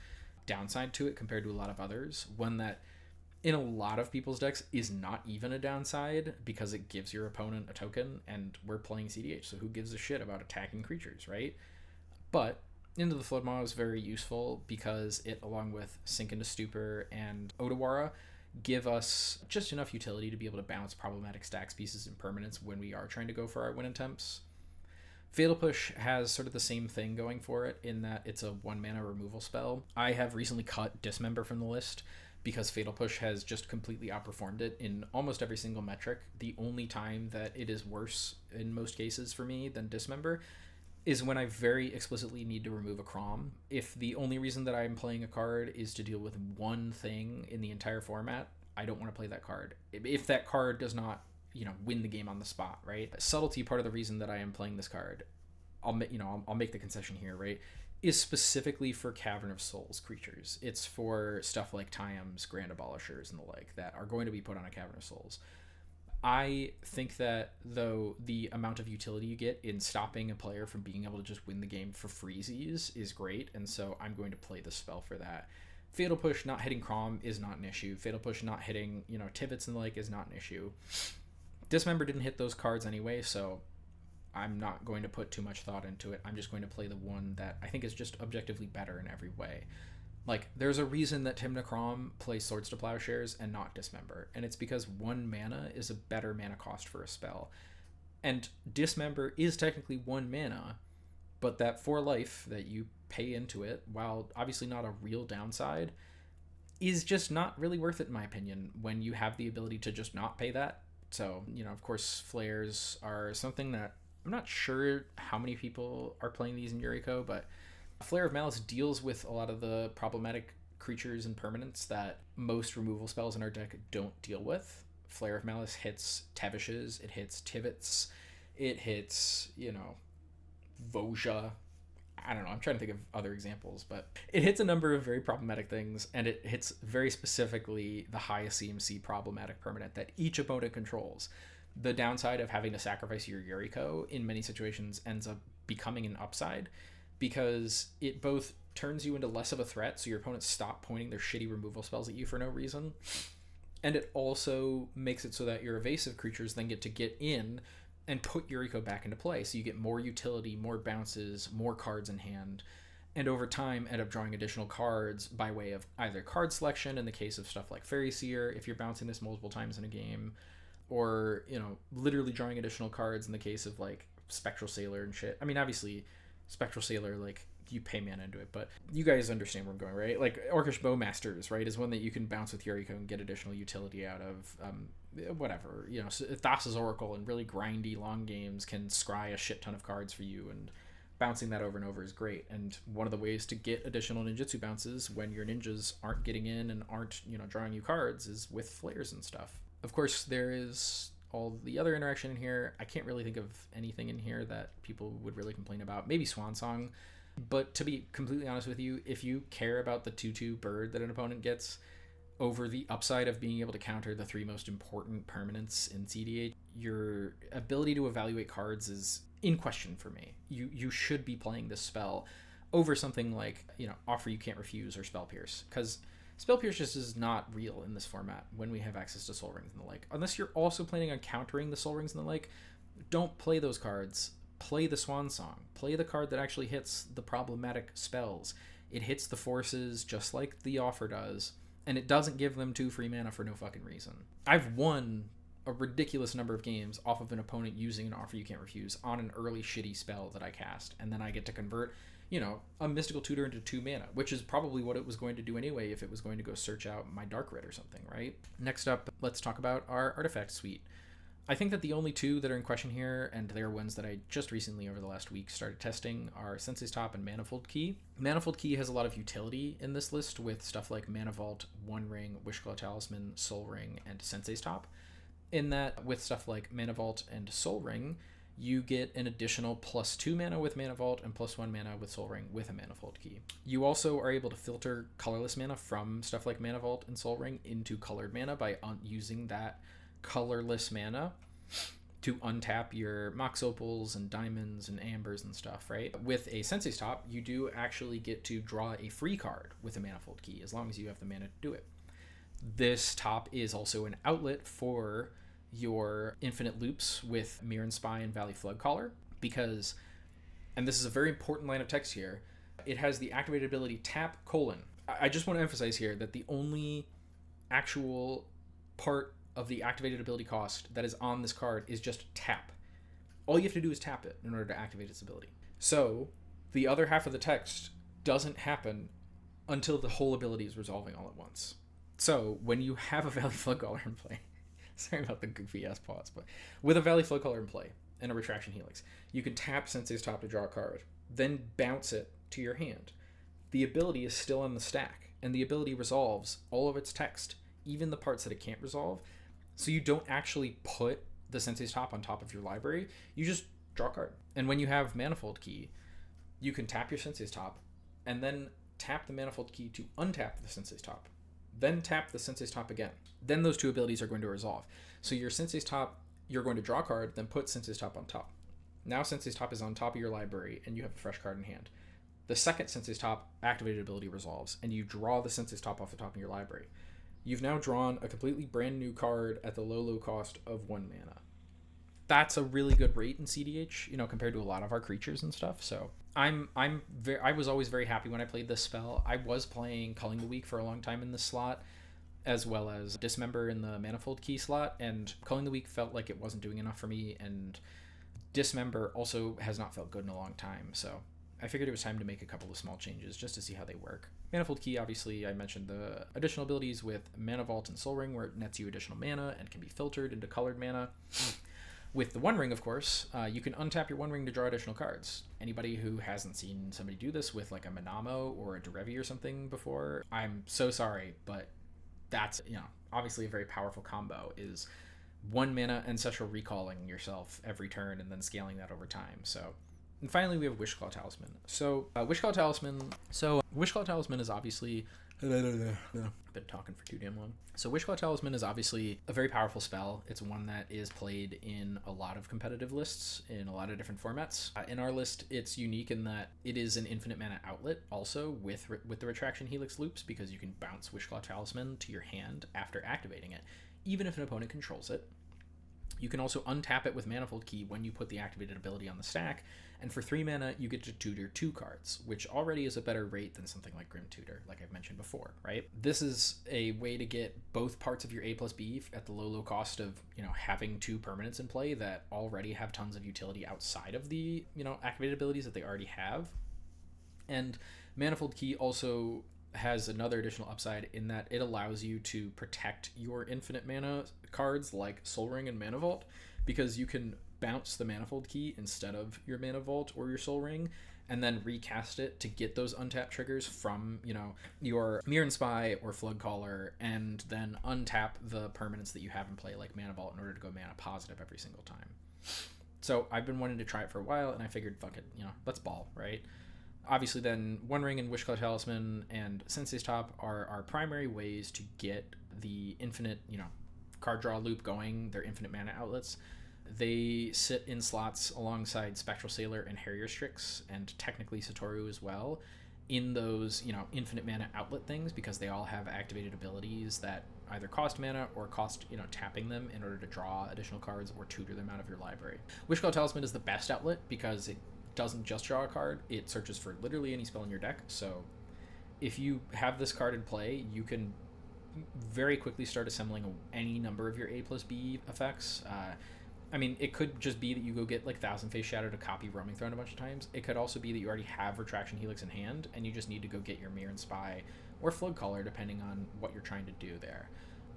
downside to it compared to a lot of others. One that in a lot of people's decks is not even a downside because it gives your opponent a token, and we're playing CDH, so who gives a shit about attacking creatures, right? But Into the Floodmaw is very useful because it, along with Sink into Stupor and Odawara, give us just enough utility to be able to bounce problematic stacks, pieces, and permanents when we are trying to go for our win attempts. Fatal Push has sort of the same thing going for it in that it's a 1 mana removal spell. I have recently cut Dismember from the list because Fatal Push has just completely outperformed it in almost every single metric. The only time that it is worse in most cases for me than Dismember is when I very explicitly need to remove a Crom. If the only reason that I'm playing a card is to deal with one thing in the entire format, I don't want to play that card. If that card does not, win the game on the spot, right? Subtlety, part of the reason that I am playing this card, I'll make the concession here, right, is specifically for Cavern of Souls creatures. It's for stuff like Tyams, Grand Abolishers, and the like that are going to be put on a Cavern of Souls. I think that, though, the amount of utility you get in stopping a player from being able to just win the game for freezies is great, and so I'm going to play the spell for that. Fatal Push not hitting Crom is not an issue. Fatal Push not hitting, Tivets and the like is not an issue. Dismember didn't hit those cards anyway, so I'm not going to put too much thought into it. I'm just going to play the one that I think is just objectively better in every way. Like, there's a reason that Tymna Kraum plays Swords to Plowshares and not Dismember, and it's because 1 mana is a better mana cost for a spell. And Dismember is technically 1 mana, but that 4 life that you pay into it, while obviously not a real downside, is just not really worth it in my opinion when you have the ability to just not pay that. So, of course, flares are something that I'm not sure how many people are playing these in Yuriko, but Flare of Malice deals with a lot of the problematic creatures and permanents that most removal spells in our deck don't deal with. Flare of Malice hits Tevishes, it hits Tivets, it hits, Voja. I don't know, I'm trying to think of other examples, but it hits a number of very problematic things, and it hits very specifically the highest CMC problematic permanent that each opponent controls. The downside of having to sacrifice your Yuriko in many situations ends up becoming an upside, because it both turns you into less of a threat, so your opponents stop pointing their shitty removal spells at you for no reason, and it also makes it so that your evasive creatures then get to get in and put Yuriko back into play, so you get more utility, more bounces, more cards in hand, and over time end up drawing additional cards by way of either card selection in the case of stuff like Fairy Seer, if you're bouncing this multiple times in a game, or, you know, literally drawing additional cards in the case of like Spectral Sailor and shit. I mean, obviously Spectral Sailor, like, you pay mana into it, but you guys understand where I'm going, right? Like Orcish Bowmasters, right, is one that you can bounce with Yuriko and get additional utility out of. Whatever, you know, Thassa's Oracle in really grindy long games can scry a shit ton of cards for you, and bouncing that over and over is great. And one of the ways to get additional ninjutsu bounces when your ninjas aren't getting in and aren't, you know, drawing you cards is with flares and stuff. Of course, there is all the other interaction in here. I can't really think of anything in here that people would really complain about. Maybe Swan Song. But to be completely honest with you, if you care about the 2/2 bird that an opponent gets over the upside of being able to counter the 3 most important permanents in CEDH, your ability to evaluate cards is in question for me. You should be playing this spell over something like, you know, Offer You Can't Refuse or Spell Pierce, because Spell Pierce just is not real in this format when we have access to Soul Rings and the like. Unless you're also planning on countering the Soul Rings and the like, don't play those cards. Play the Swan Song. Play the card that actually hits the problematic spells. It hits the forces just like the Offer does, and it doesn't give them 2 free mana for no fucking reason. I've won a ridiculous number of games off of an opponent using an Offer You Can't Refuse on an early shitty spell that I cast, and then I get to convert, you know, a Mystical Tutor into 2 mana, which is probably what it was going to do anyway if it was going to go search out my Dark Red or something, right? Next up, let's talk about our artifact suite. I think that the only 2 that are in question here, and they're ones that I just recently over the last week started testing, are Sensei's Top and Manifold Key. Manifold Key has a lot of utility in this list with stuff like Mana Vault, One Ring, Wishclaw Talisman, Soul Ring, and Sensei's Top. In that, with stuff like Mana Vault and Soul Ring, you get an additional +2 mana with Mana Vault and +1 mana with Soul Ring with a Manifold Key. You also are able to filter colorless mana from stuff like Mana Vault and Soul Ring into colored mana by using that colorless mana to untap your Mox Opals and Diamonds and Ambers and stuff, right? With a Sensei's Top, you do actually get to draw a free card with a Manifold Key, as long as you have the mana to do it. This top is also an outlet for your infinite loops with Mirren Spy and Valley Flood Caller, because, and this is a very important line of text here, it has the activated ability tap : I just want to emphasize here that the only actual part of the activated ability cost that is on this card is just tap. All you have to do is tap it in order to activate its ability. So the other half of the text doesn't happen until the whole ability is resolving all at once. So when you have a Valley Flood Caller in play, sorry about the goofy ass pause, but with a Valley Flood Caller in play and a Retraction Helix, you can tap Sensei's Top to draw a card, then bounce it to your hand. The ability is still on the stack, and the ability resolves all of its text, even the parts that it can't resolve. So you don't actually put the Sensei's Top on top of your library, you just draw a card. And when you have Manifold Key, you can tap your Sensei's Top, and then tap the Manifold Key to untap the Sensei's Top. Then tap the Sensei's Top again. Then those 2 abilities are going to resolve. So your Sensei's Top, you're going to draw a card, then put Sensei's Top on top. Now Sensei's Top is on top of your library, and you have a fresh card in hand. The second Sensei's Top activated ability resolves, and you draw the Sensei's Top off the top of your library. You've now drawn a completely brand new card at the low cost of 1 mana. That's a really good rate in CEDH, you know, compared to a lot of our creatures and stuff. So I was always very happy when I played this spell. I was playing Culling the Weak for a long time in this slot, as well as Dismember in the Manifold Key slot, and Culling the Weak felt like it wasn't doing enough for me, and Dismember also has not felt good in a long time. So I figured it was time to make a couple of small changes just to see how they work. Manifold Key, obviously, I mentioned the additional abilities with Mana Vault and Soul Ring, where it nets you additional mana and can be filtered into colored mana. With the One Ring, of course, you can untap your One Ring to draw additional cards. Anybody who hasn't seen somebody do this with like a Manamo or a Derevi or something before, I'm so sorry, but that's, you know, obviously a very powerful combo, is 1 mana Ancestral Recalling yourself every turn and then scaling that over time. So, and finally we have Wishclaw Talisman. Wishclaw Talisman is obviously I've been talking for too damn long. So Wishclaw Talisman is obviously a very powerful spell. It's one that is played in a lot of competitive lists in a lot of different formats. In our list, it's unique in that it is an infinite mana outlet also with the Retraction Helix loops, because you can bounce Wishclaw Talisman to your hand after activating it, even if an opponent controls it. You can also untap it with Manifold Key when you put the activated ability on the stack, and for 3 mana, you get to tutor 2 cards, which already is a better rate than something like Grim Tutor, like I've mentioned before, right? This is a way to get both parts of your A+B at the low cost of, having 2 permanents in play that already have tons of utility outside of the, activated abilities that they already have. And Manifold Key also has another additional upside in that it allows you to protect your infinite mana cards like Soul Ring and Mana Vault, because you can bounce the Manifold Key instead of your Mana Vault or your Soul Ring, and then recast it to get those untapped triggers from, your Mirren Spy or Flood Caller, and then untap the permanents that you have in play like Mana Vault in order to go mana positive every single time. So I've been wanting to try it for a while, and I figured, fuck it, let's ball, right? Obviously, then One Ring and Wishclaw Talisman and Sensei's Top are our primary ways to get the infinite, card draw loop going. They're infinite mana outlets. They sit in slots alongside Spectral Sailor and Harrier Strix, and technically Satoru as well, in those, infinite mana outlet things, because they all have activated abilities that either cost mana or cost, tapping them in order to draw additional cards or tutor them out of your library. Wishclaw Talisman is the best outlet because it doesn't just draw a card, it searches for literally any spell in your deck. So if you have this card in play, you can very quickly start assembling any number of your A+B effects. It could just be that you go get like Thousand Face Shadow to copy Roaming Throne a bunch of times. It could also be that you already have Retraction Helix in hand and you just need to go get your Mirren Spy or Flood Caller, depending on what you're trying to do there.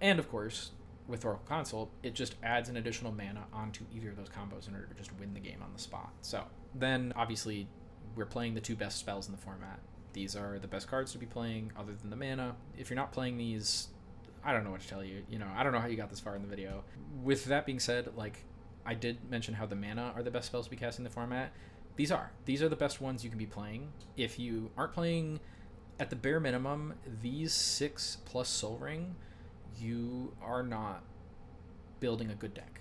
And of course, with Oracle Consult, it just adds an additional mana onto either of those combos in order to just win the game on the spot. So then obviously we're playing the 2 best spells in the format. These are the best cards to be playing other than the mana. If you're not playing these, I don't know what to tell you. I don't know how you got this far in the video. With that being said, I did mention how the mana are the best spells to be casting in the format. These are the best ones you can be playing. If you aren't playing, at the bare minimum, these 6 plus Soul Ring, you are not building a good deck.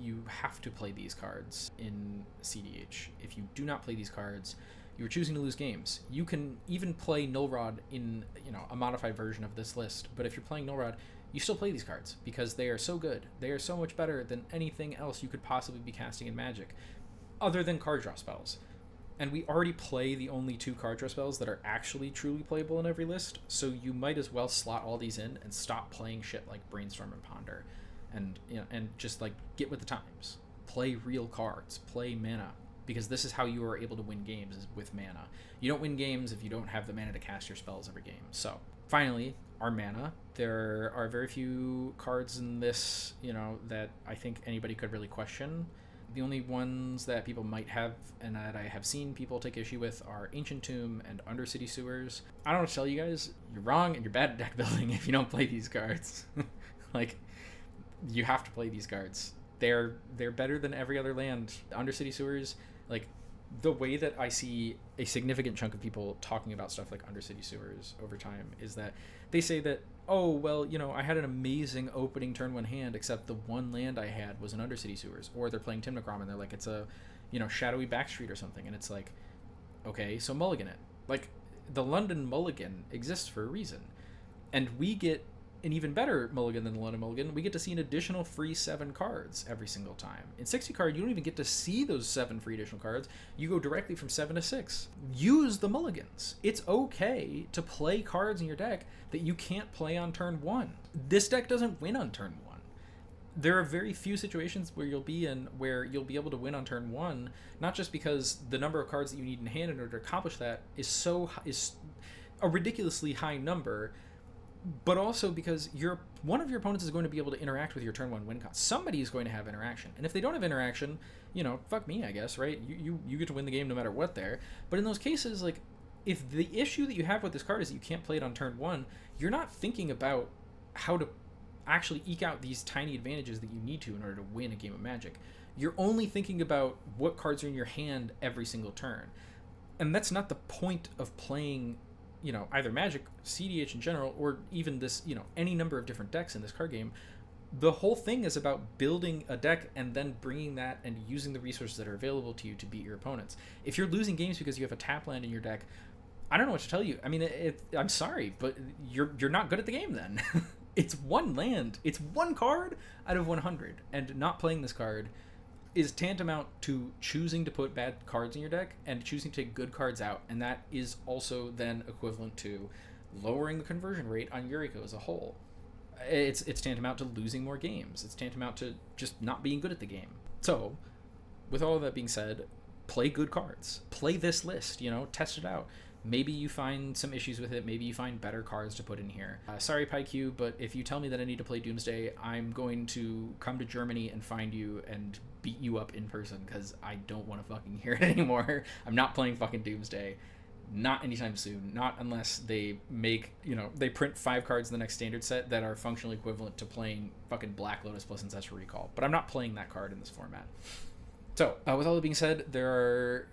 You have to play these cards in CEDH. If you do not play these cards, you're choosing to lose games. You can even play Null Rod in, a modified version of this list, but if you're playing Null Rod, you still play these cards because they are so good. They are so much better than anything else you could possibly be casting in Magic, other than card draw spells. And we already play the only 2 card draw spells that are actually truly playable in every list, so you might as well slot all these in and stop playing shit like Brainstorm and Ponder, and just get with the times. Play real cards, play mana, because this is how you are able to win games, is with mana. You don't win games if you don't have the mana to cast your spells every game. So finally, our mana. There are very few cards in this, that I think anybody could really question. The only ones that people might have and that I have seen people take issue with are Ancient Tomb and Undercity Sewers. I don't know what to tell you guys. You're wrong and you're bad at deck building if you don't play these cards. You have to play these cards. They're better than every other land. Undercity Sewers, the way that I see a significant chunk of people talking about stuff like Undercity Sewers over time is that they say that, oh, well, I had an amazing opening turn 1 hand, except the one land I had was an Undercity Sewers. Or they're playing Timnacrom and they're like, it's a, Shadowy Backstreet or something. And it's like, okay, so mulligan it. The London mulligan exists for a reason. And we get an even better mulligan than the London mulligan. We get to see an additional free 7 cards every single time. In 60 card, you don't even get to see those 7 free additional cards. You go directly from 7 to 6. Use the mulligans. It's okay to play cards in your deck that you can't play on turn 1. This deck doesn't win on turn 1. There are very few situations where you'll be able to win on turn 1, not just because the number of cards that you need in hand in order to accomplish that is a ridiculously high number, but also because one of your opponents is going to be able to interact with your turn 1 win cost. Somebody is going to have interaction. And if they don't have interaction, fuck me, I guess, right? You get to win the game no matter what there. But in those cases, if the issue that you have with this card is that you can't play it on turn 1, you're not thinking about how to actually eke out these tiny advantages that you need to in order to win a game of Magic. You're only thinking about what cards are in your hand every single turn. And that's not the point of playing either Magic, CEDH in general, or even this, any number of different decks in this card game, the whole thing is about building a deck and then bringing that and using the resources that are available to you to beat your opponents. If you're losing games because you have a tap land in your deck, I don't know what to tell you. I mean, I'm sorry, but you're not good at the game then. It's one land. It's one card out of 100, and not playing this card is tantamount to choosing to put bad cards in your deck and choosing to take good cards out, and that is also then equivalent to lowering the conversion rate on Yuriko as a whole. It's tantamount to losing more games. It's tantamount to just not being good at the game. So, with all of that being said, play good cards. Play this list, test it out. Maybe you find some issues with it. Maybe you find better cards to put in here. Sorry, PyQ, but if you tell me that I need to play Doomsday, I'm going to come to Germany and find you and beat you up in person, because I don't want to fucking hear it anymore. I'm not playing fucking Doomsday. Not anytime soon. Not unless they make, they print 5 cards in the next standard set that are functionally equivalent to playing fucking Black Lotus plus Ancestral Recall. But I'm not playing that card in this format. So, with all that being said, there are,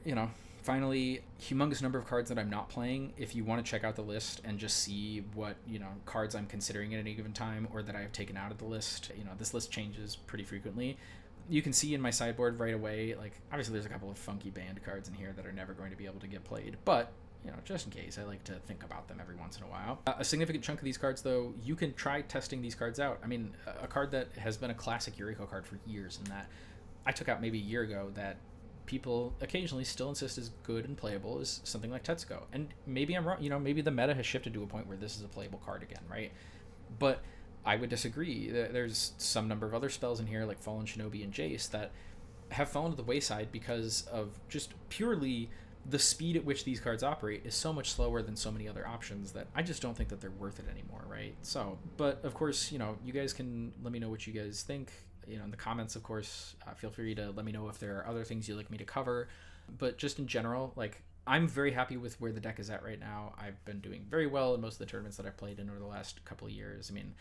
finally, humongous number of cards that I'm not playing. If you want to check out the list and just see what, cards I'm considering at any given time or that I have taken out of the list, this list changes pretty frequently. You can see in my sideboard right away, obviously there's a couple of funky banned cards in here that are never going to be able to get played, but just in case, I like to think about them every once in a while. A significant chunk of these cards, though, you can try testing these cards out. I mean, a card that has been a classic Yuriko card for years, and that I took out maybe a year ago, that people occasionally still insist is good and playable, is something like Tetsuko. And maybe I'm wrong, maybe the meta has shifted to a point where this is a playable card again, right? But I would disagree. There's some number of other spells in here, like Fallen Shinobi and Jace, that have fallen to the wayside because of just purely the speed at which these cards operate is so much slower than so many other options that I just don't think that they're worth it anymore, right? So, but of course, you guys can let me know what you guys think, in the comments, of course. Feel free to let me know if there are other things you'd like me to cover. But just in general, I'm very happy with where the deck is at right now. I've been doing very well in most of the tournaments that I've played in over the last couple of years. I mean,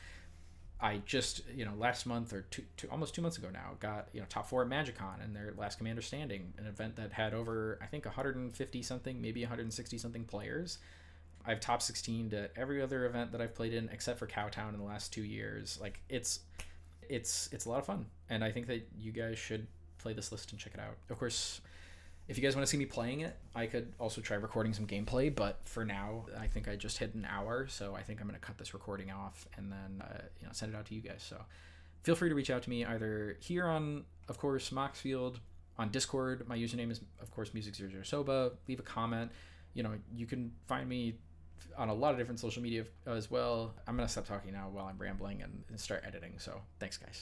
I just, last month or almost 2 months ago now, got, top 4 at MagicCon in their last Commander Standing, an event that had over, I think, 150 something, maybe 160 something players. I've top 16 to every other event that I've played in except for Cowtown in the last 2 years. It's a lot of fun, and I think that you guys should play this list and check it out. Of course, if you guys want to see me playing it, I could also try recording some gameplay, but for now, I think I just hit an hour, so I think I'm going to cut this recording off and then send it out to you guys. So feel free to reach out to me either here on, of course, Moxfield, on Discord. My username is, of course, music00soba. Leave a comment. You can find me on a lot of different social media as well. I'm going to stop talking now while I'm rambling and start editing, so thanks, guys.